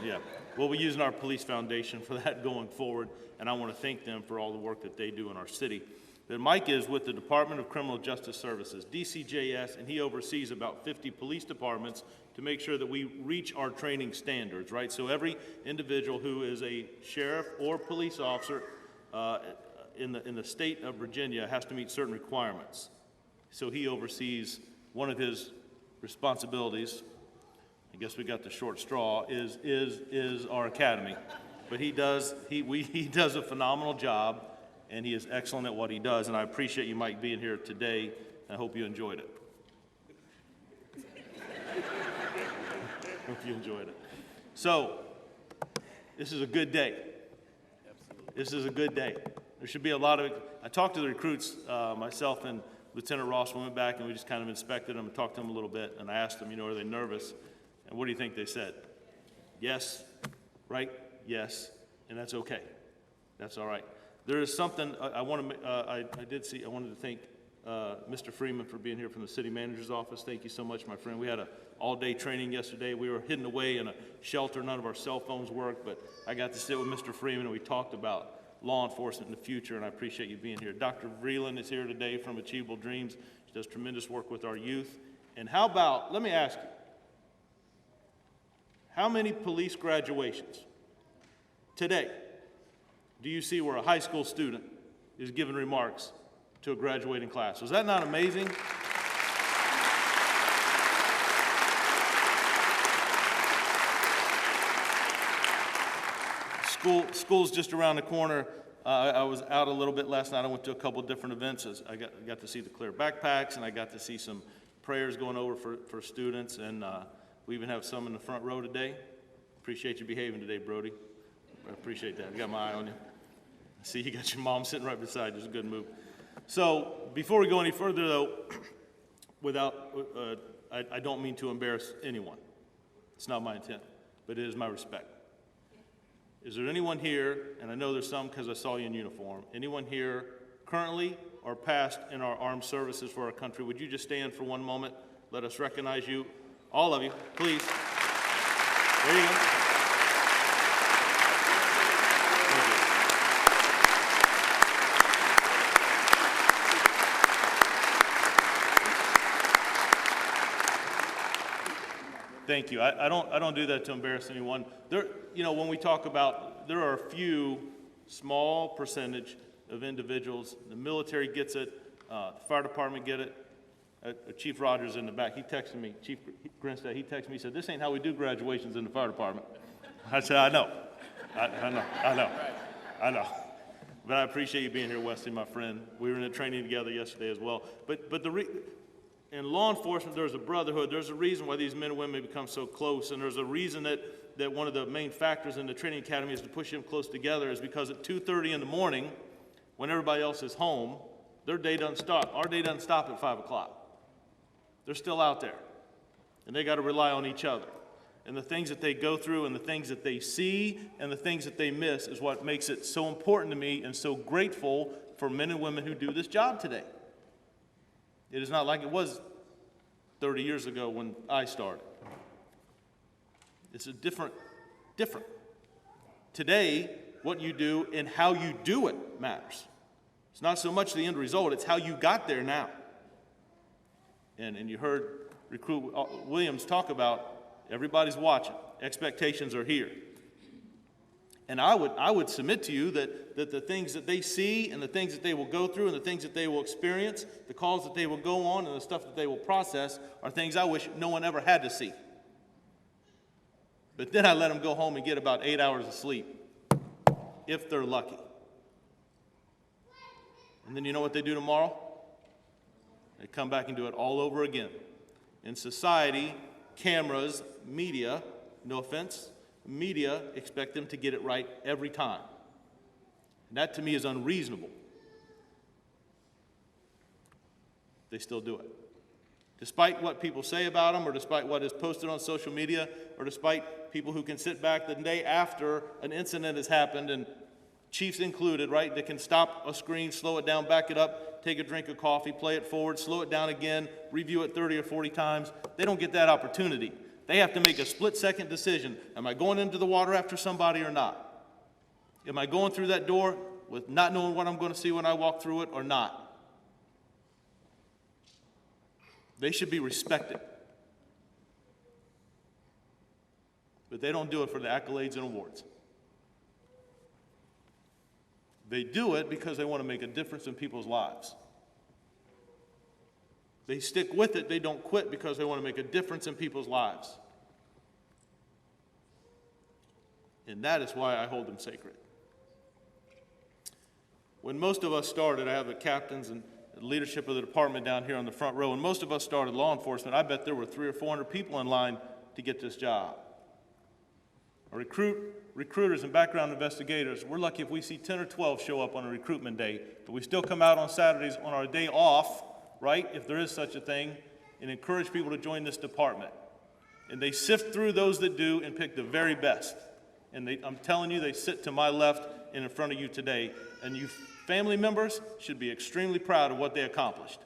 yeah. We'll be using our police foundation for that going forward, and I want to thank them for all the work that they do in our city. But Mike is with the Department of Criminal Justice Services, DCJS, and he oversees about 50 police departments to make sure that we reach our training standards, right? So every individual who is a sheriff or police officer in the state of Virginia has to meet certain requirements. So he oversees, one of his responsibilities, I guess we got the short straw, is our academy. But he does a phenomenal job, and he is excellent at what he does, and I appreciate you, Mike, being here today. I hope you enjoyed it. Hope you enjoyed it. So, this is a good day. This is a good day. There should be a lot of, I talked to the recruits, myself and Lieutenant Ross went back and we just kind of inspected them and talked to them a little bit, and I asked them, are they nervous? And what do you think they said? Yes, right? Yes, and that's okay. That's all right. There is something I wanted to thank Mr. Freeman for being here from the city manager's office. Thank you so much, my friend. We had an all-day training yesterday. We were hidden away in a shelter. None of our cell phones worked, but I got to sit with Mr. Freeman and we talked about law enforcement in the future, and I appreciate you being here. Dr. Vreeland is here today from Achievable Dreams. She does tremendous work with our youth. And how about, let me ask you, how many police graduations today do you see where a high school student is giving remarks to a graduating class? Was that not amazing? School's just around the corner. I was out a little bit last night. I went to a couple different events. I got to see the clear backpacks, and I got to see some prayers going over for students, and we even have some in the front row today. Appreciate you behaving today, Brody. I appreciate that. I got my eye on you. I see you got your mom sitting right beside you. It's a good move. So before we go any further, though, I don't mean to embarrass anyone. It's not my intent, but it is my respect. Is there anyone here, and I know there's some because I saw you in uniform, anyone here currently or past in our armed services for our country? Would you just stand for one moment? Let us recognize you. All of you, please. There you go. Thank you. I don't do that to embarrass anyone. There, when we talk about, there are a few small percentage of individuals. The military gets it. The fire department get it. Chief Rogers in the back, he texted me. Chief Grinstead, he texted me. He said, "This ain't how we do graduations in the fire department." I said, "I know. I know." But I appreciate you being here, Wesley, my friend. We were in a training together yesterday as well. But in law enforcement, there's a brotherhood. There's a reason why these men and women become so close, and there's a reason that one of the main factors in the training academy is to push them close together is because at 2:30 in the morning, when everybody else is home, their day doesn't stop. Our day doesn't stop at 5 o'clock. They're still out there, and they got to rely on each other. And the things that they go through and the things that they see and the things that they miss is what makes it so important to me and so grateful for men and women who do this job today. It is not like it was 30 years ago when I started. It's a different. Today, what you do and how you do it matters. It's not so much the end result, it's how you got there now. And you heard Recruit Williams talk about everybody's watching. Expectations are here. And I would submit to you that the things that they see and the things that they will go through and the things that they will experience, the calls that they will go on and the stuff that they will process are things I wish no one ever had to see. But then I let them go home and get about 8 hours of sleep, if they're lucky. And then you know what they do tomorrow? They come back and do it all over again. In society, cameras, media, no offense, media expect them to get it right every time. And that to me is unreasonable. They still do it. Despite what people say about them, or despite what is posted on social media, or despite people who can sit back the day after an incident has happened, and chiefs included, right, that can stop a screen, slow it down, back it up, take a drink of coffee, play it forward, slow it down again, review it 30 or 40 times. They don't get that opportunity. They have to make a split-second decision. Am I going into the water after somebody or not? Am I going through that door with not knowing what I'm going to see when I walk through it or not? They should be respected. But they don't do it for the accolades and awards. They do it because they want to make a difference in people's lives. They stick with it. They don't quit because they want to make a difference in people's lives. And that is why I hold them sacred. When most of us started, I have the captains and the leadership of the department down here on the front row. When most of us started law enforcement, I bet there were 300 or 400 people in line to get this job. Recruiters and background investigators, we're lucky if we see 10 or 12 show up on a recruitment day, but we still come out on Saturdays on our day off, right, if there is such a thing, and encourage people to join this department. And they sift through those that do and pick the very best. And I'm telling you, they sit to my left and in front of you today. And you family members should be extremely proud of what they accomplished.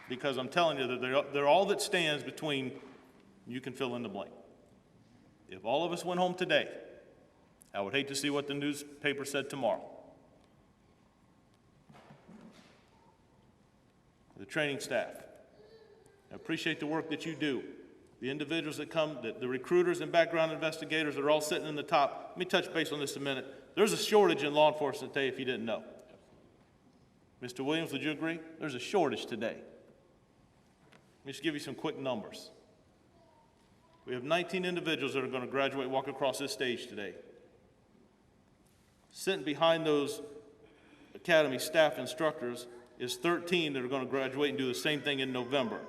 Because I'm telling you that they're all that stands between, you can fill in the blank. If all of us went home today, I would hate to see what the newspaper said tomorrow. The training staff, I appreciate the work that you do. The individuals that come, the recruiters and background investigators that are all sitting in the top. Let me touch base on this a minute. There's a shortage in law enforcement today if you didn't know. Mr. Williams, would you agree? There's a shortage today. Let me just give you some quick numbers. We have 19 individuals that are going to graduate, walk across this stage today. Sitting behind those academy staff instructors is 13 that are going to graduate and do the same thing in November.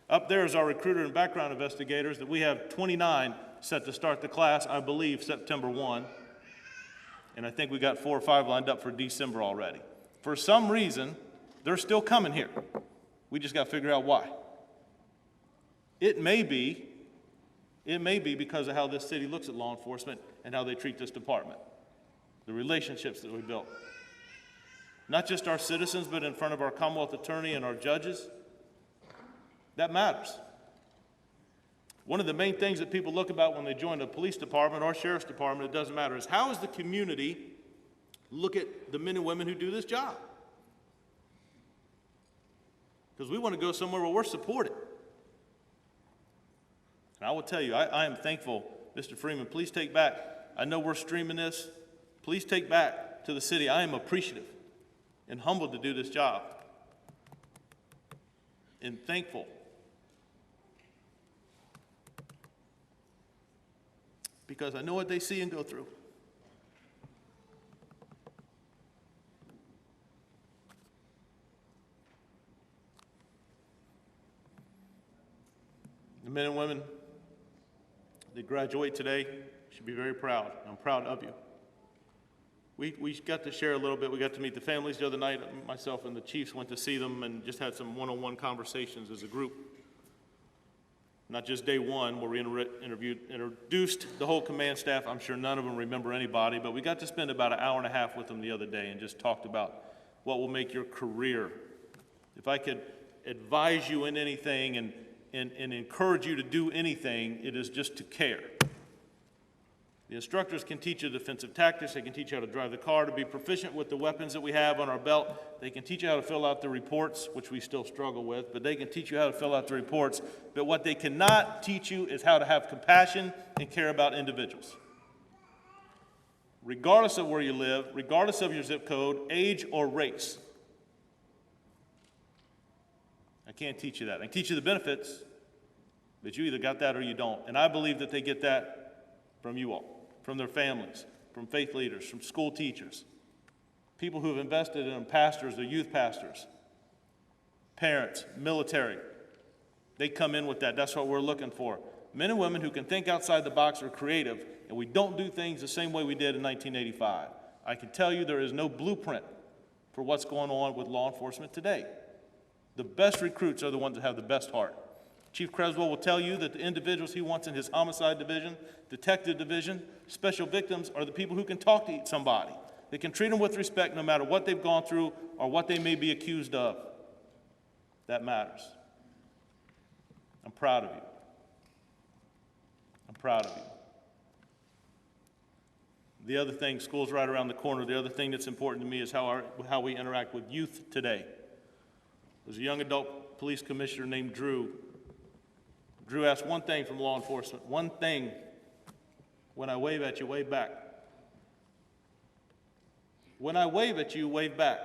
Up there is our recruiter and background investigators that we have 29 set to start the class, I believe, September 1. And I think we got 4 or 5 lined up for December already. For some reason, they're still coming here. We just got to figure out why. It may be because of how this city looks at law enforcement and how they treat this department. The relationships that we built. Not just our citizens, but in front of our Commonwealth Attorney and our judges. That matters. One of the main things that people look about when they join the police department or sheriff's department, it doesn't matter, is how does the community look at the men and women who do this job? Because we want to go somewhere where we're supported. And I will tell you, I am thankful, Mr. Freeman, please take back, I know we're streaming this, please take back to the city, I am appreciative and humbled to do this job. And thankful. Because I know what they see and go through. The men and women that graduate today should be very proud. I'm proud of you. We got to share a little bit. We got to meet the families the other night. Myself and the chiefs went to see them and just had some one-on-one conversations as a group. Not just day one where we introduced the whole command staff. I'm sure none of them remember anybody, but we got to spend about an hour and a half with them the other day and just talked about what will make your career. If I could advise you in anything and encourage you to do anything, it is just to care. The instructors can teach you defensive tactics. They can teach you how to drive the car, to be proficient with the weapons that we have on our belt. They can teach you how to fill out the reports, which we still struggle with, but they can teach you how to fill out the reports. But what they cannot teach you is how to have compassion and care about individuals. Regardless of where you live, regardless of your zip code, age, or race. I can't teach you that. I can teach you the benefits, but you either got that or you don't. And I believe that they get that from you all. From their families, from faith leaders, from school teachers, people who have invested in them, pastors or youth pastors, parents, military. They come in with that. That's what we're looking for. Men and women who can think outside the box, are creative, and we don't do things the same way we did in 1985. I can tell you there is no blueprint for what's going on with law enforcement today. The best recruits are the ones that have the best heart. Chief Creswell will tell you that the individuals he wants in his homicide division, detective division, special victims are the people who can talk to somebody. They can treat them with respect no matter what they've gone through or what they may be accused of. That matters. I'm proud of you. I'm proud of you. The other thing, school's right around the corner. The other thing that's important to me is how we interact with youth today. There's a young adult police commissioner named Drew. Drew asked one thing from law enforcement, one thing. When I wave at you, wave back. When I wave at you, wave back.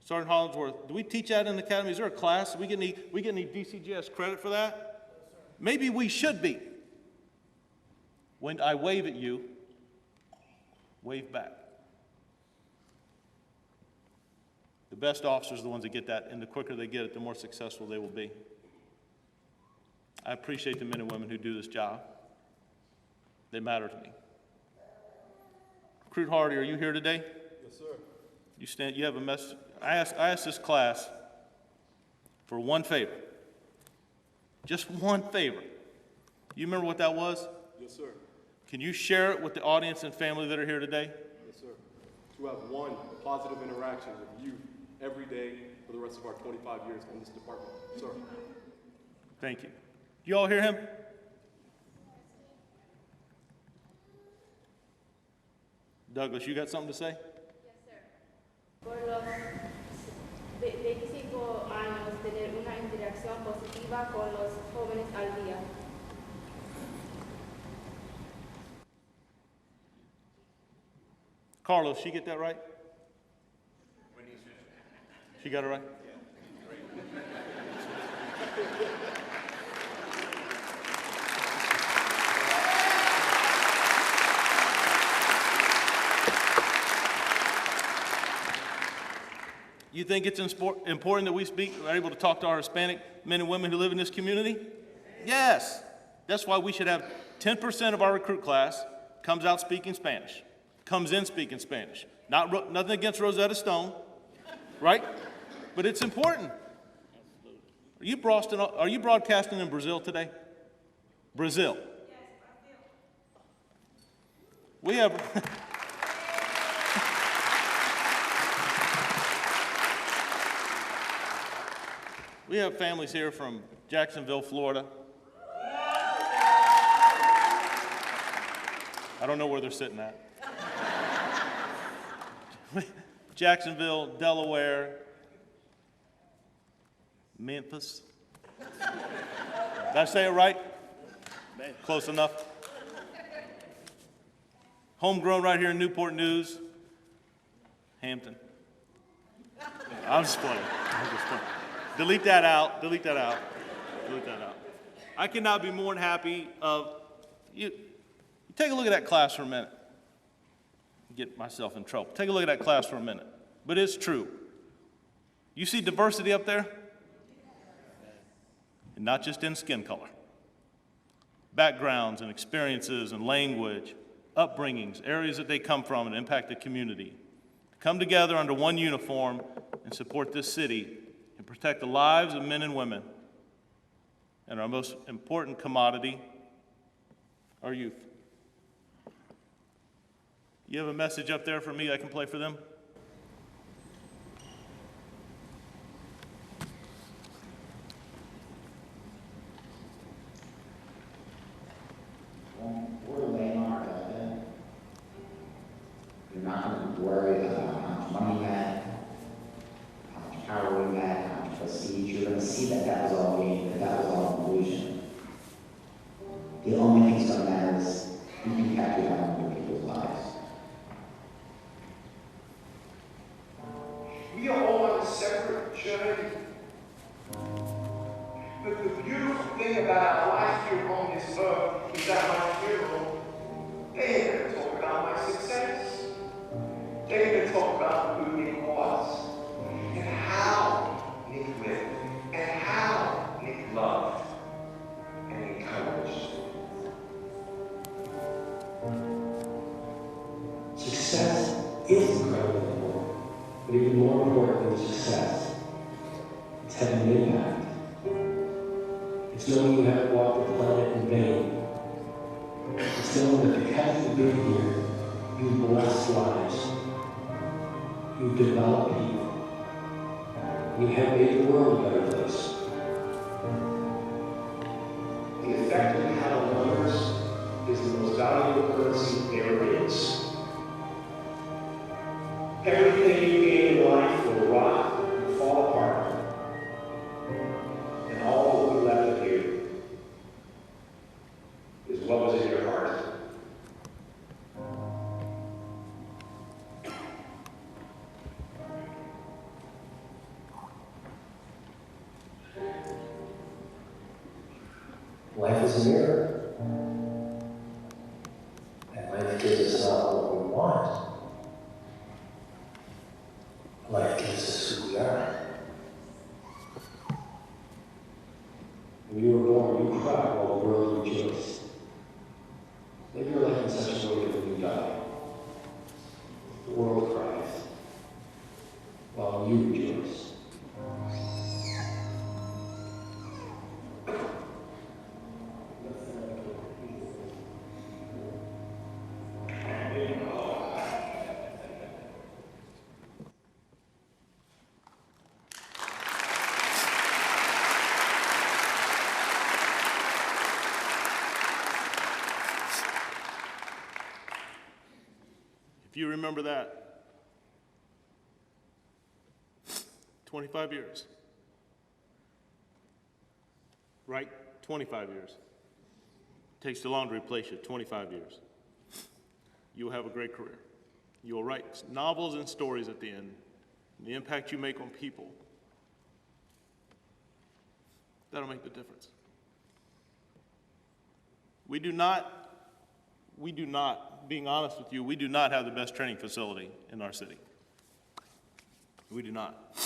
Sergeant Hollingsworth, do we teach that in the academy? Is there a class? We get any DCGS credit for that? Maybe we should be. When I wave at you, wave back. The best officers are the ones that get that, and the quicker they get it, the more successful they will be. I appreciate the men and women who do this job. They matter to me. Recruit Hardy, are you here today?
Yes, sir.
You stand. You have a message. I asked this class for one favor. Just one favor. You remember what that was?
Yes, sir.
Can you share it with the audience and family that are here today?
Yes, sir. To have one positive interaction with you every day for the rest of our 25 years in this department, sir.
Thank you. You all hear him? Douglas, you got something to say?
Yes, sir. Por los 25 años, tener una interacción positiva con los jóvenes al día.
Carlos, she get that right? She got it right? You think it's important that we are able to talk to our Hispanic men and women who live in this community? Yes. That's why we should have 10% of our recruit class comes out speaking Spanish, comes in speaking Spanish. Nothing against Rosetta Stone, right? But it's important. Are you broadcasting in Brazil today? Brazil. We have. We have families here from Jacksonville, Florida. I don't know where they're sitting at. Jacksonville, Delaware, Memphis. Did I say it right? Close enough. Homegrown right here in Newport News, Hampton. I'm just playing. Delete that out, delete that out, delete that out. I cannot be more than happy of you. Take a look at that class for a minute. Get myself in trouble. Take a look at that class for a minute. But it's true. You see diversity up there? And not just in skin color. Backgrounds and experiences and language, upbringings, areas that they come from and impact the community. Come together under one uniform and support this city and protect the lives of men and women and our most important commodity, our youth. You have a message up there for me I can play for them?
We're a landmark out there. You're not going to worry about how much money you had, how much power you had, how much prestige. You're going to see that that was all gain, that was all illusion. The only thing that matters is the impact you have on other people's lives.
We are all on a separate journey. But the beautiful thing about our life here on this earth is that my funeral, they ain't going to talk about my success. They're going to talk about who Nick was, and how Nick lived, and how Nick loved and encouraged.
Success is incredibly important, but even more important than success, it's having an impact. It's knowing you haven't walked the planet in vain. It's knowing that because you've been here, you've blessed lives. You've developed people. You have made the world a better place.
The effect of how numbers is the most valuable currency there is. Everything you gain in life will rot and fall apart. And all that will be left of you is what was in your heart.
Life is a mirror. And life gives us not what we want. Life gives us who we are. When you were born, you cried while the world rejoiced. Live your life in such a way that when you die, the world cries while you rejoice.
If you remember that, 25 years, right? 25 years. Takes too long to replace you, 25 years. You'll have a great career. You'll write novels and stories at the end the impact you make on people, that'll make the difference. We do not, being honest with you, we do not have the best training facility in our city. We do not.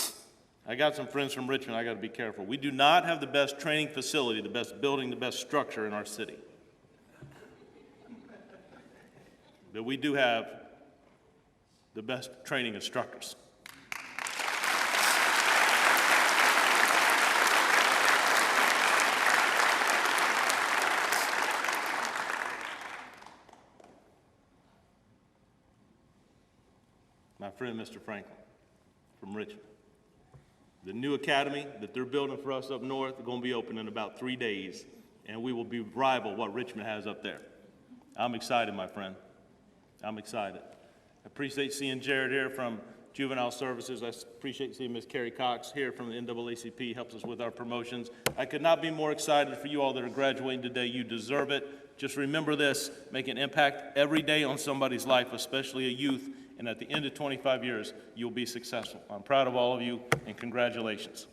I got some friends from Richmond, I gotta be careful. We do not have the best training facility, the best building, the best structure in our city. But we do have the best training instructors. My friend, Mr. Franklin, from Richmond. The new academy that they're building for us up north is going to be open in about 3 days, and we will be rival what Richmond has up there. I'm excited, my friend. I'm excited. I appreciate seeing Jared here from Juvenile Services. I appreciate seeing Ms. Carrie Cox here from the NAACP, helps us with our promotions. I could not be more excited for you all that are graduating today. You deserve it. Just remember this, make an impact every day on somebody's life, especially a youth, and at the end of 25 years, you'll be successful. I'm proud of all of you, and congratulations.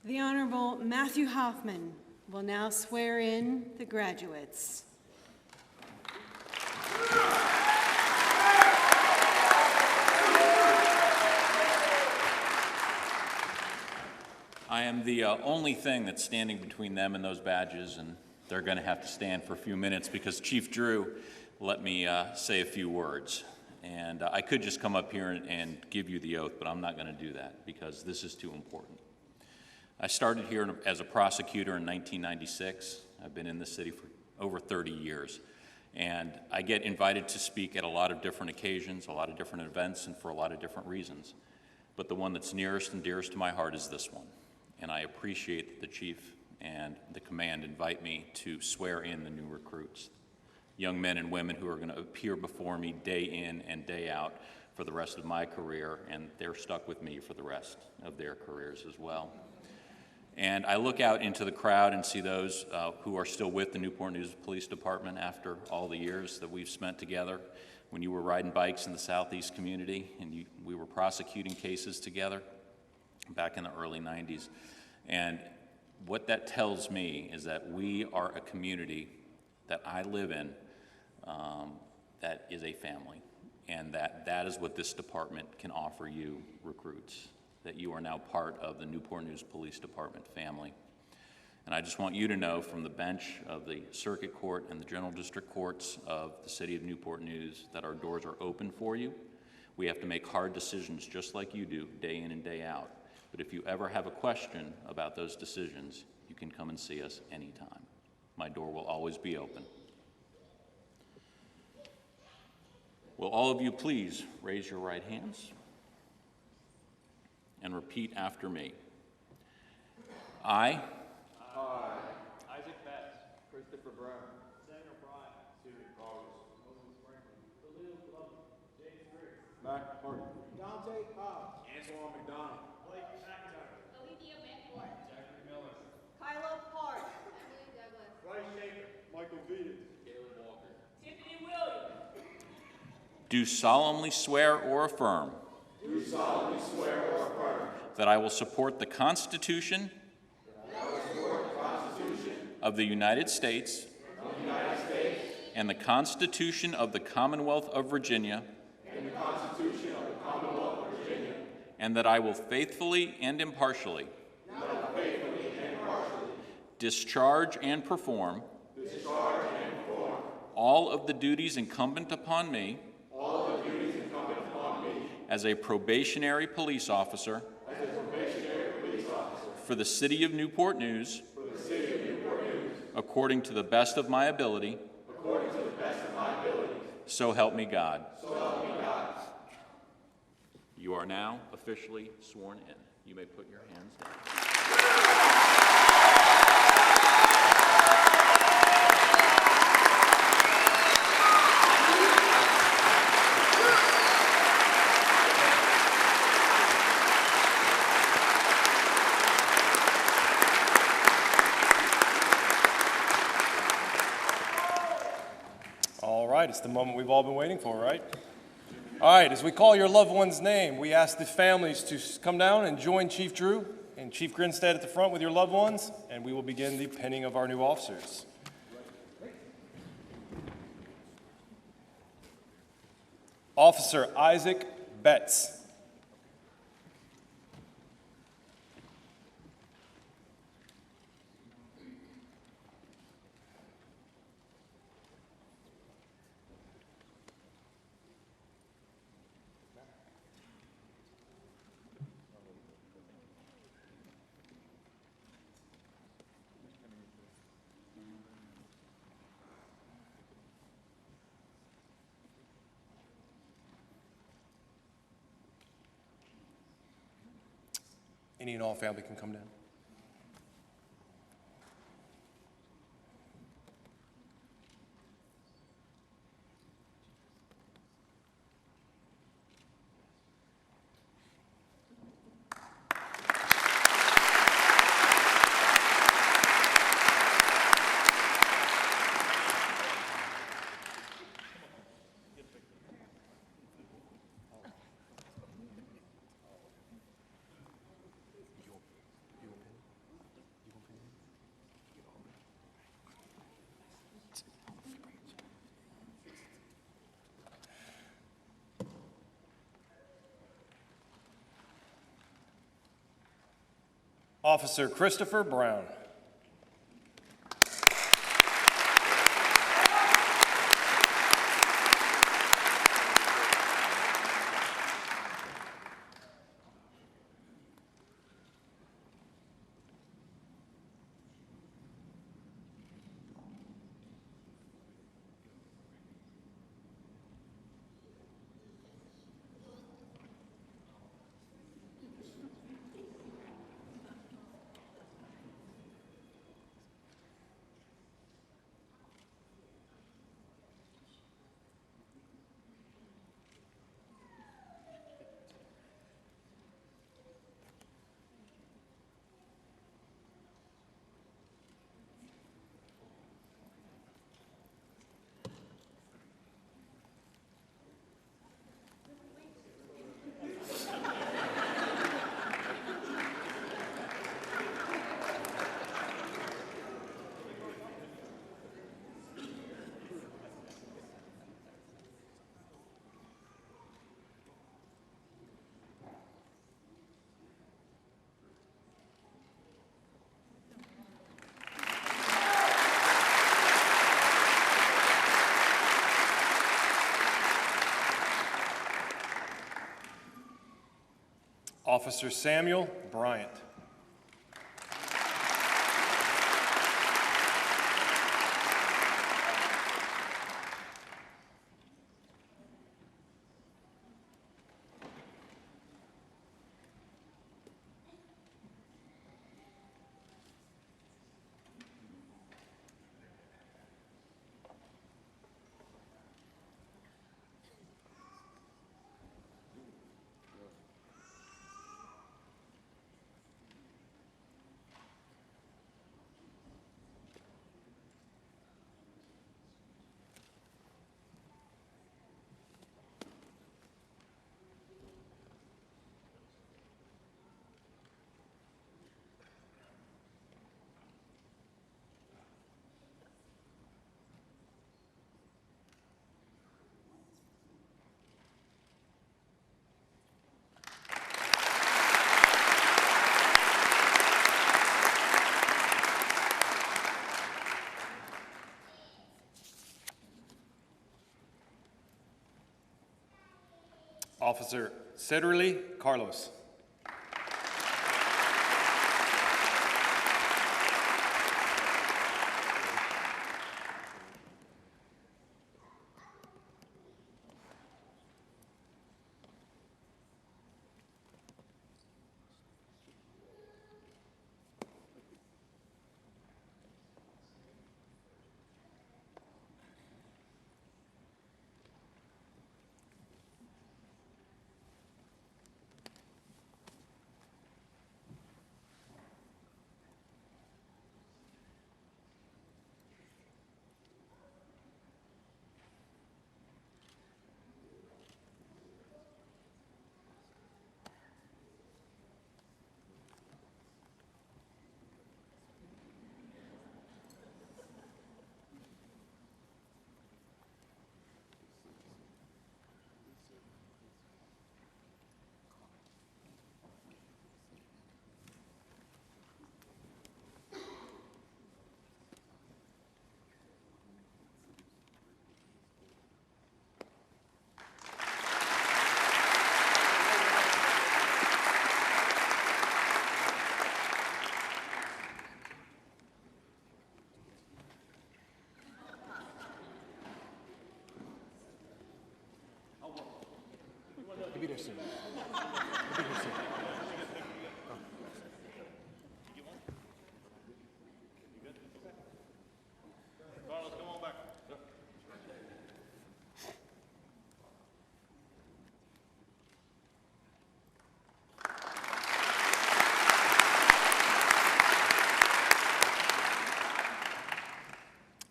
The Honorable Matthew Hoffman will now swear in the graduates.
I am the only thing that's standing between them and those badges, and they're going to have to stand for a few minutes because Chief Drew let me say a few words. And I could just come up here and give you the oath, but I'm not going to do that because this is too important. I started here as a prosecutor in 1996. I've been in the city for over 30 years. And I get invited to speak at a lot of different occasions, a lot of different events, and for a lot of different reasons. But the one that's nearest and dearest to my heart is this one. And I appreciate that the chief and the command invite me to swear in the new recruits, young men and women who are going to appear before me day in and day out for the rest of my career, and they're stuck with me for the rest of their careers as well. And I look out into the crowd and see those who are still with the Newport News Police Department after all the years that we've spent together. When you were riding bikes in the Southeast community and we were prosecuting cases together back in the early 90s. And what that tells me is that we are a community that I live in that is a family, and that is what this department can offer you recruits, that you are now part of the Newport News Police Department family. And I just want you to know from the bench of the Circuit Court and the General District Courts of the City of Newport News that our doors are open for you. We have to make hard decisions just like you do, day in and day out. But if you ever have a question about those decisions, you can come and see us anytime. My door will always be open. Will all of you please raise your right hands and repeat after me. I,
Isaac Bass. Christopher Brown. Samuel Bryant. Stephen Carlos. Moses Franklin. Khalil Glover. James Griggs.
Mac Hardy.
Dante Hobbs. Antoine McDonald. Blake McIntyre. Olivia Manford. Zachary Miller.
Kylo Park.
Emily Douglas.
Bryce Shaver.
Michael Veedon.
Caleb Walker.
Tiffany Williams.
do solemnly swear or affirm
Do solemnly swear or affirm
that I will support the Constitution of the United States and the Constitution of the Commonwealth of Virginia,
and the Constitution of the Commonwealth of Virginia,
and that I will faithfully and impartially discharge and perform all of the duties incumbent upon me as a probationary police officer for the City of Newport News, according to the best of my ability, so help me God. You are now officially sworn in. You may put your hands down.
right, it's the moment we've all been waiting for, right? All right, as we call your loved one's name, we ask the families to come down and join Chief Drew and Chief Grinstead at the front with your loved ones, and we will begin the pinning of our new officers. Officer Isaac Betts. Any and all family can come down. Officer Christopher Brown. Officer Samuel Bryant. Officer Cederly Carlos. He'll be there soon. He'll be here soon.
Carlos, come on back.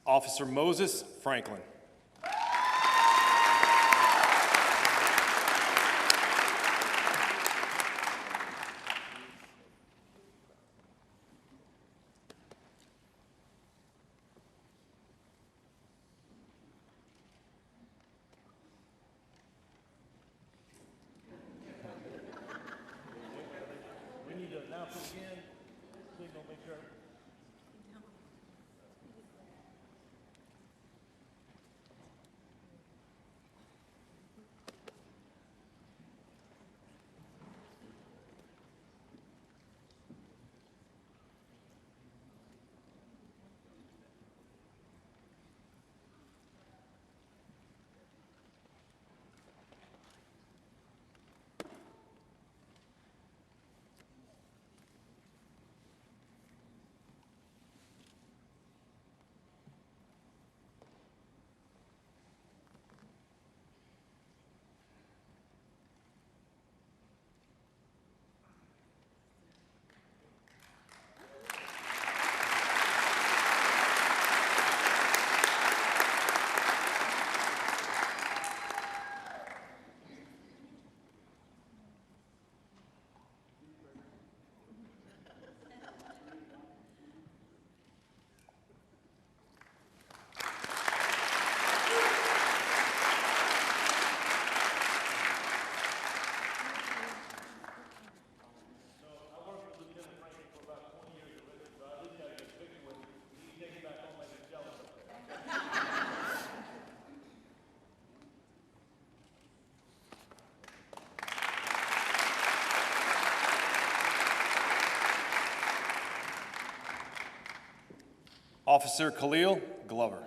Officer Moses Franklin.
We need to announce it again, so you gonna make sure.
Officer Khalil Glover.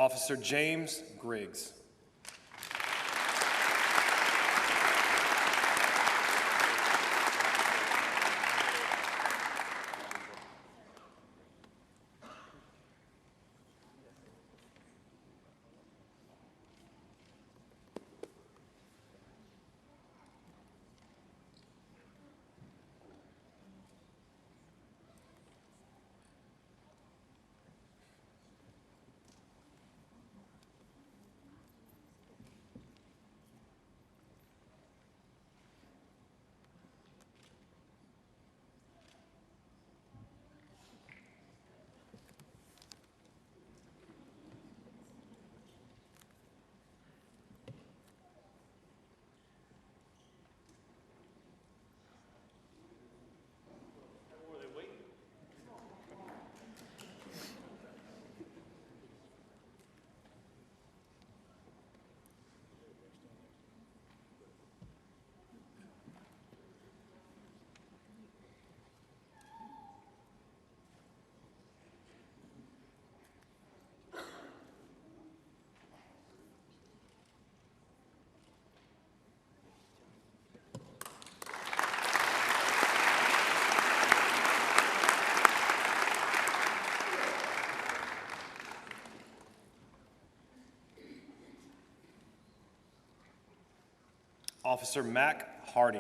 Officer James Griggs. Officer Mac Hardy.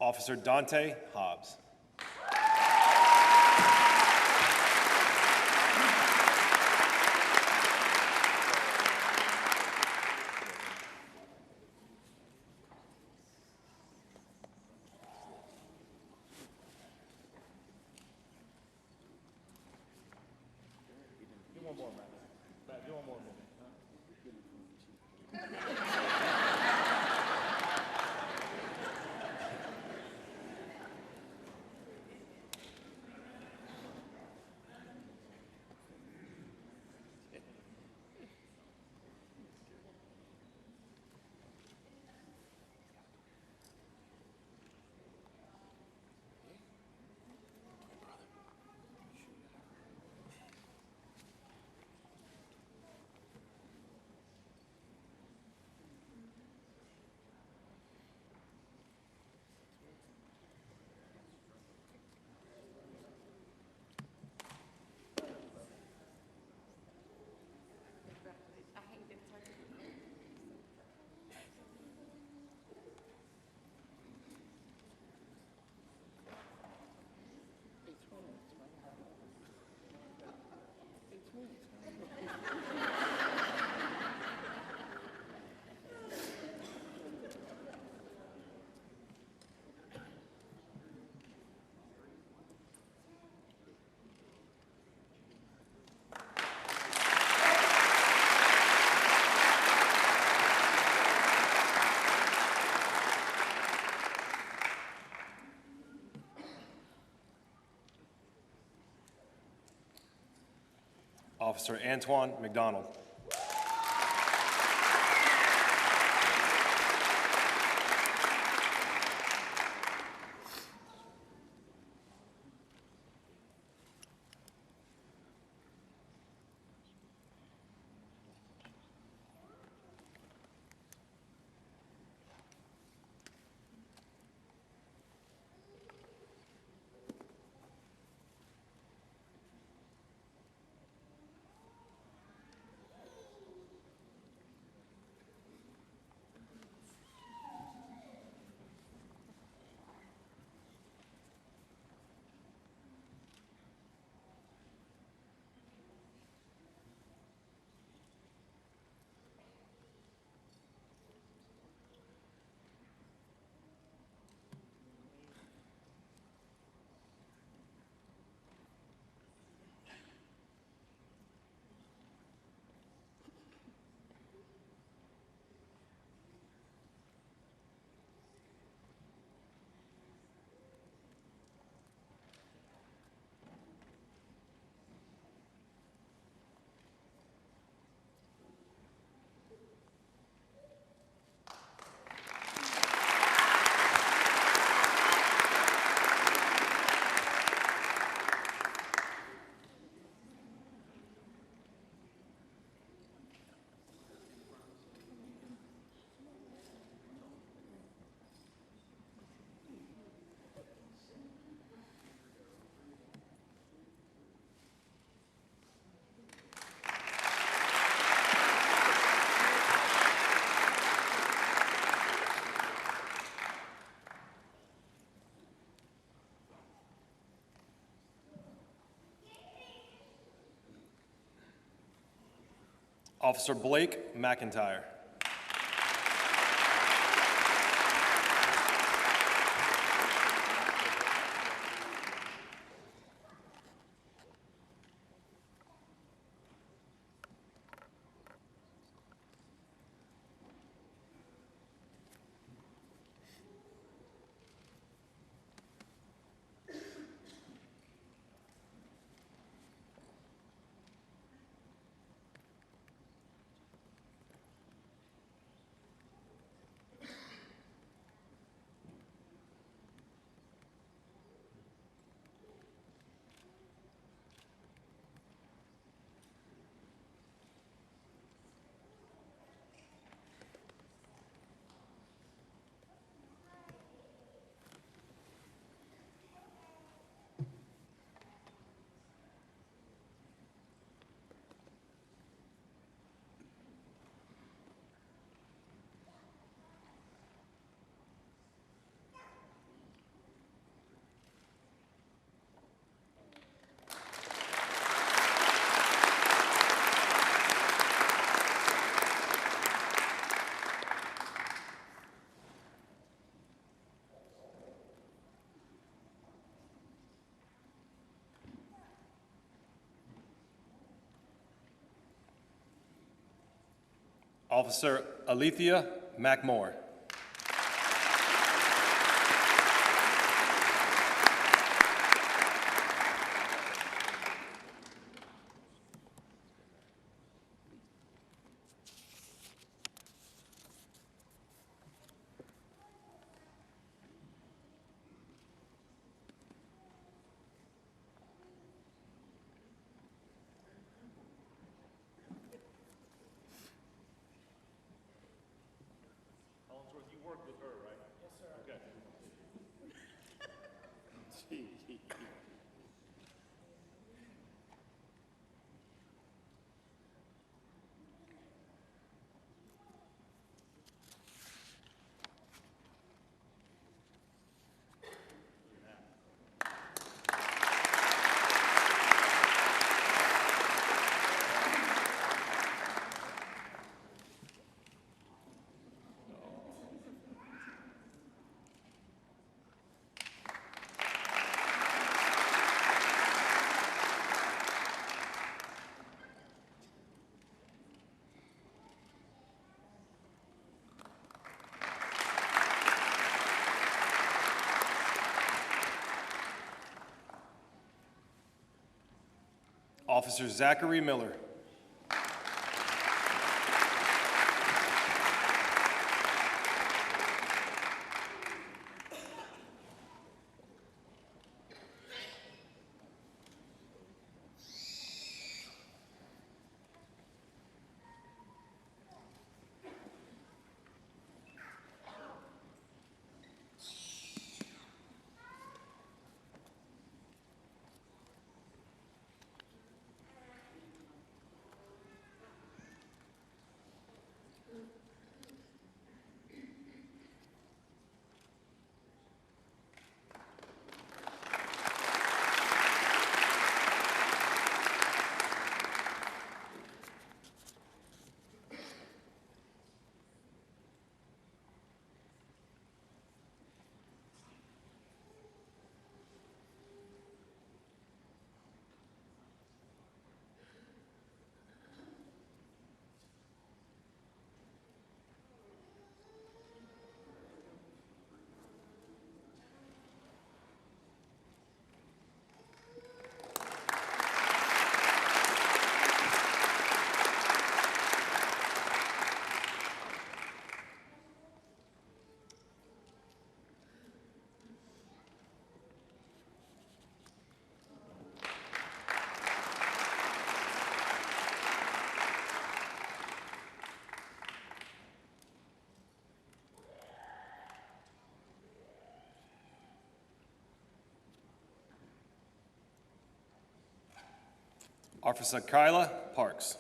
Officer Dante Hobbs.
Do one more, Matt. Matt, do one more.
Officer Antoine McDonald. Officer Blake McIntyre. Officer Alethea McMore.
You worked with her, right? Yes, sir. Okay.
Officer Zachary Miller. Officer Kyla Parks.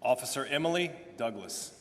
Officer Emily Douglas.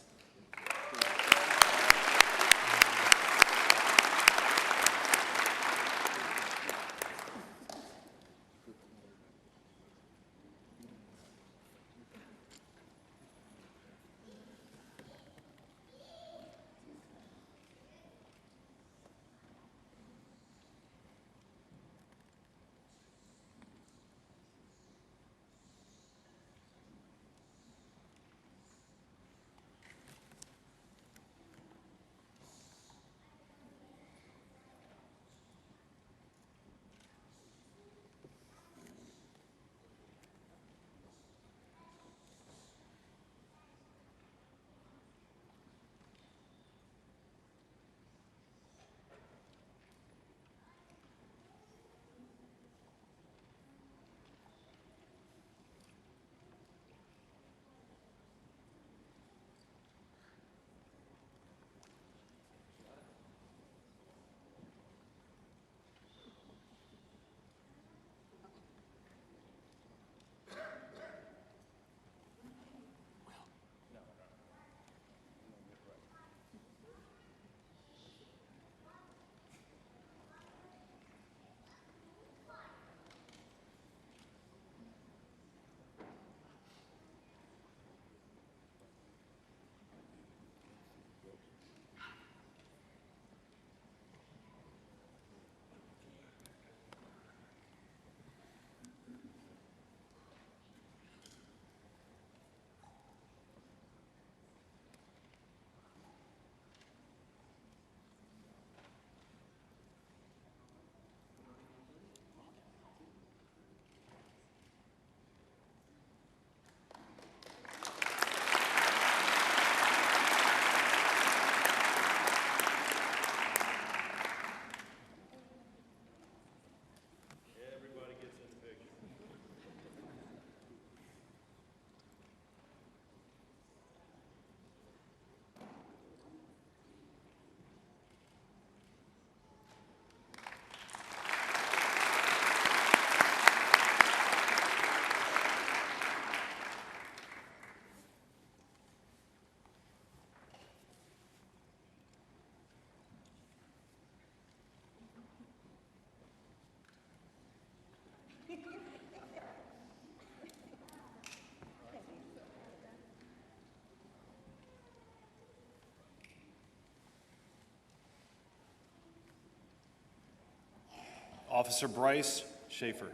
Officer Bryce Schaefer.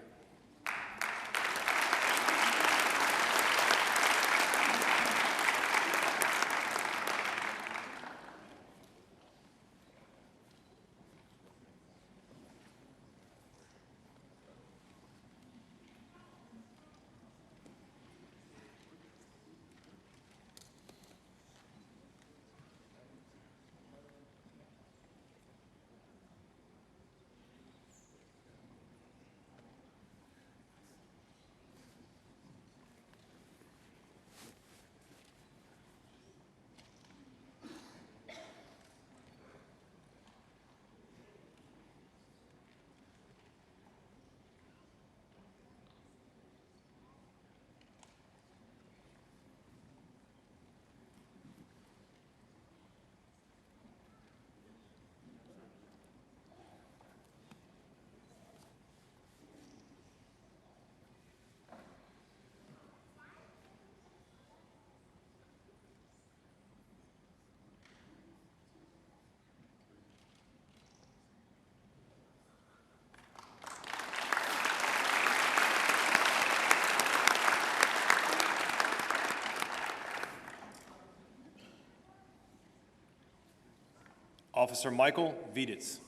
Officer Michael Vieditz.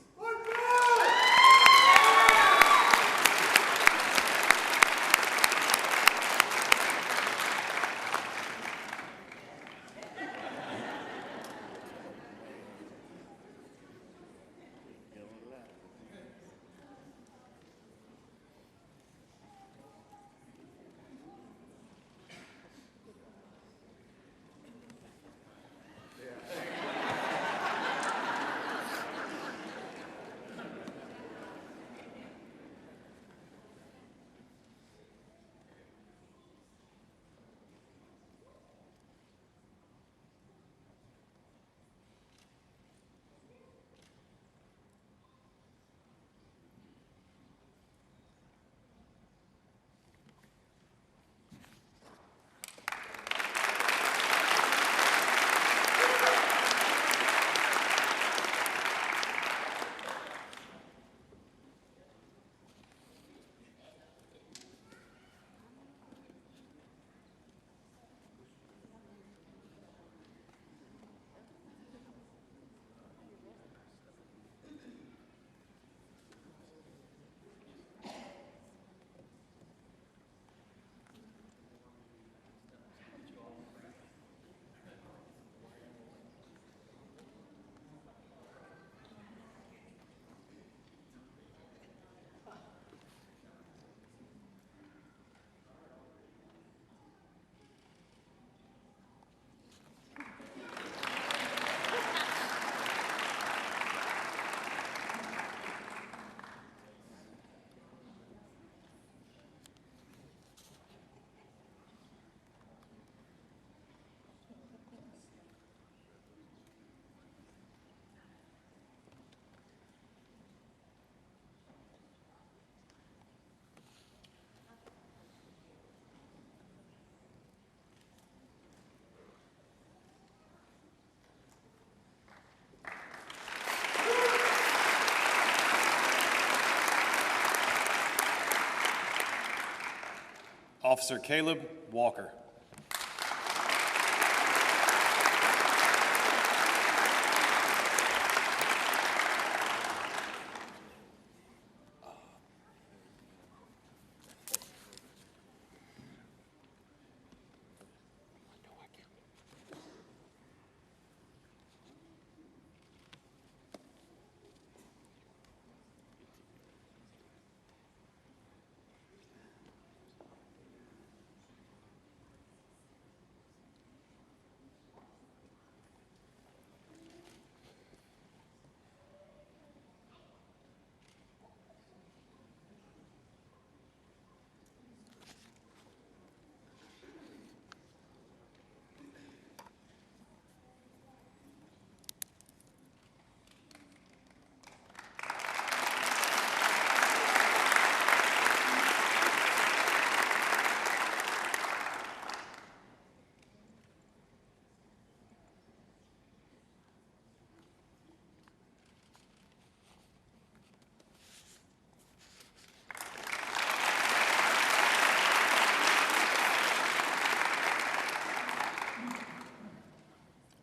Officer Caleb Walker.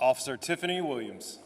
Officer Tiffany Williams.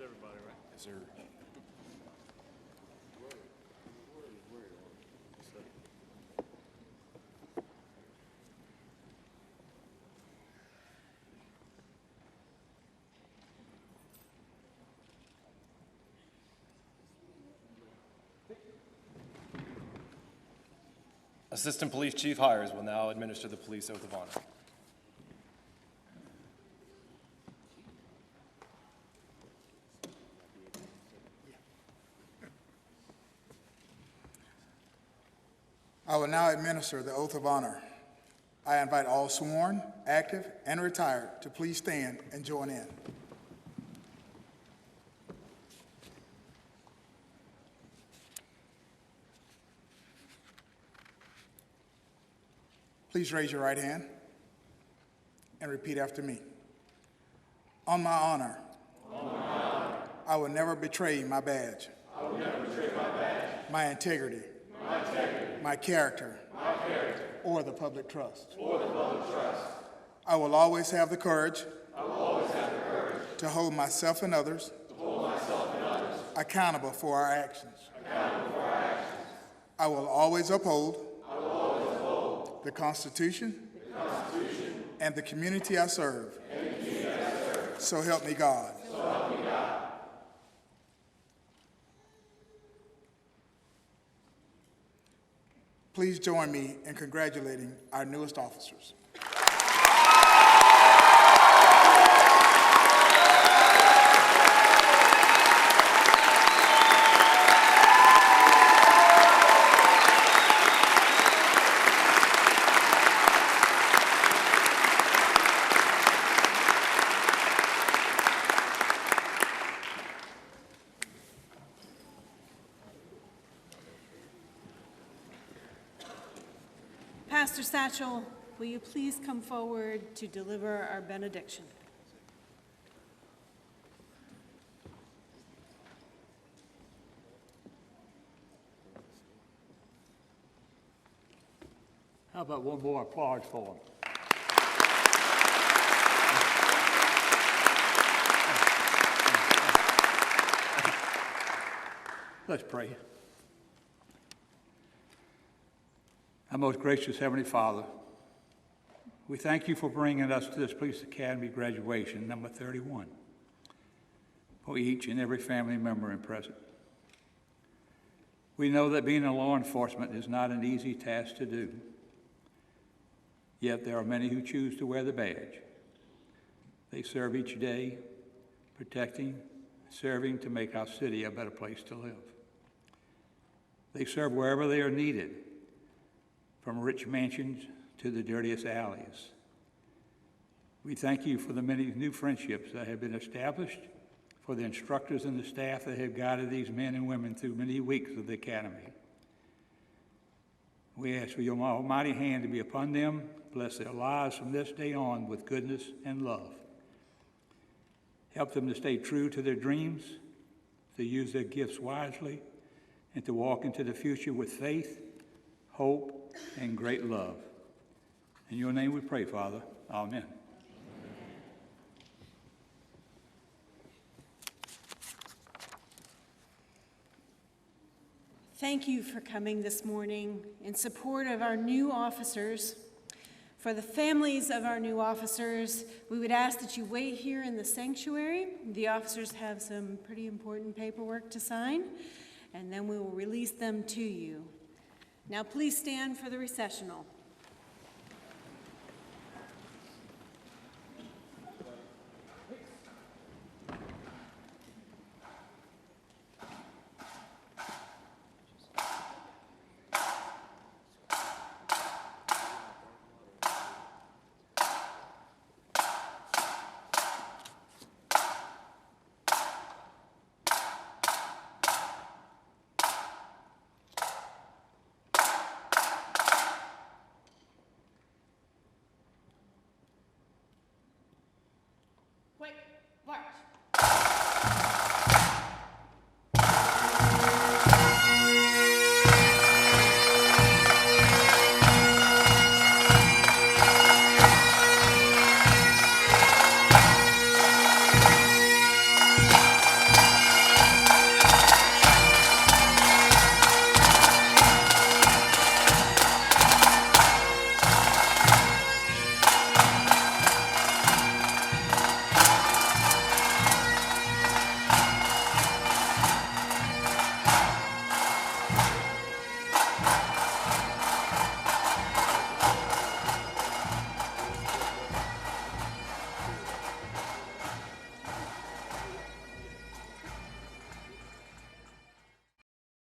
Everybody, right? Yes, sir. Assistant Police Chief Hires will now administer the police oath of honor.
I will now administer the oath of honor. I invite all sworn, active, and retired to please stand and join in. Please raise your right hand and repeat after me. On my honor, I will never betray my badge, my integrity, my character, or the public trust. I will always have the courage to hold myself and others accountable for our actions. I will always uphold the Constitution and the community I serve. So help me God. Please join me in congratulating our newest officers.
Satchel, will you please come forward to deliver our benediction?
How about one more applause for him? Let's pray. Our most gracious Heavenly Father, we thank you for bringing us to this Police Academy graduation, number 31, for each and every family member and present. We know that being in law enforcement is not an easy task to do, yet there are many who choose to wear the badge. They serve each day, protecting, serving to make our city a better place to live. They serve wherever they are needed, from rich mansions to the dirtiest alleys. We thank you for the many new friendships that have been established, for the instructors and the staff that have guided these men and women through many weeks of the academy. We ask for your almighty hand to be upon them, bless their lives from this day on with goodness and love. Help them to stay true to their dreams, to use their gifts wisely, and to walk into the future with faith, hope, and great love. In your name we pray, Father. Amen.
Thank you for coming this morning in support of our new officers. For the families of our new officers, we would ask that you wait here in the sanctuary. The officers have some pretty important paperwork to sign, and then we will release them to you. Now please stand for the recessional. Quick, march.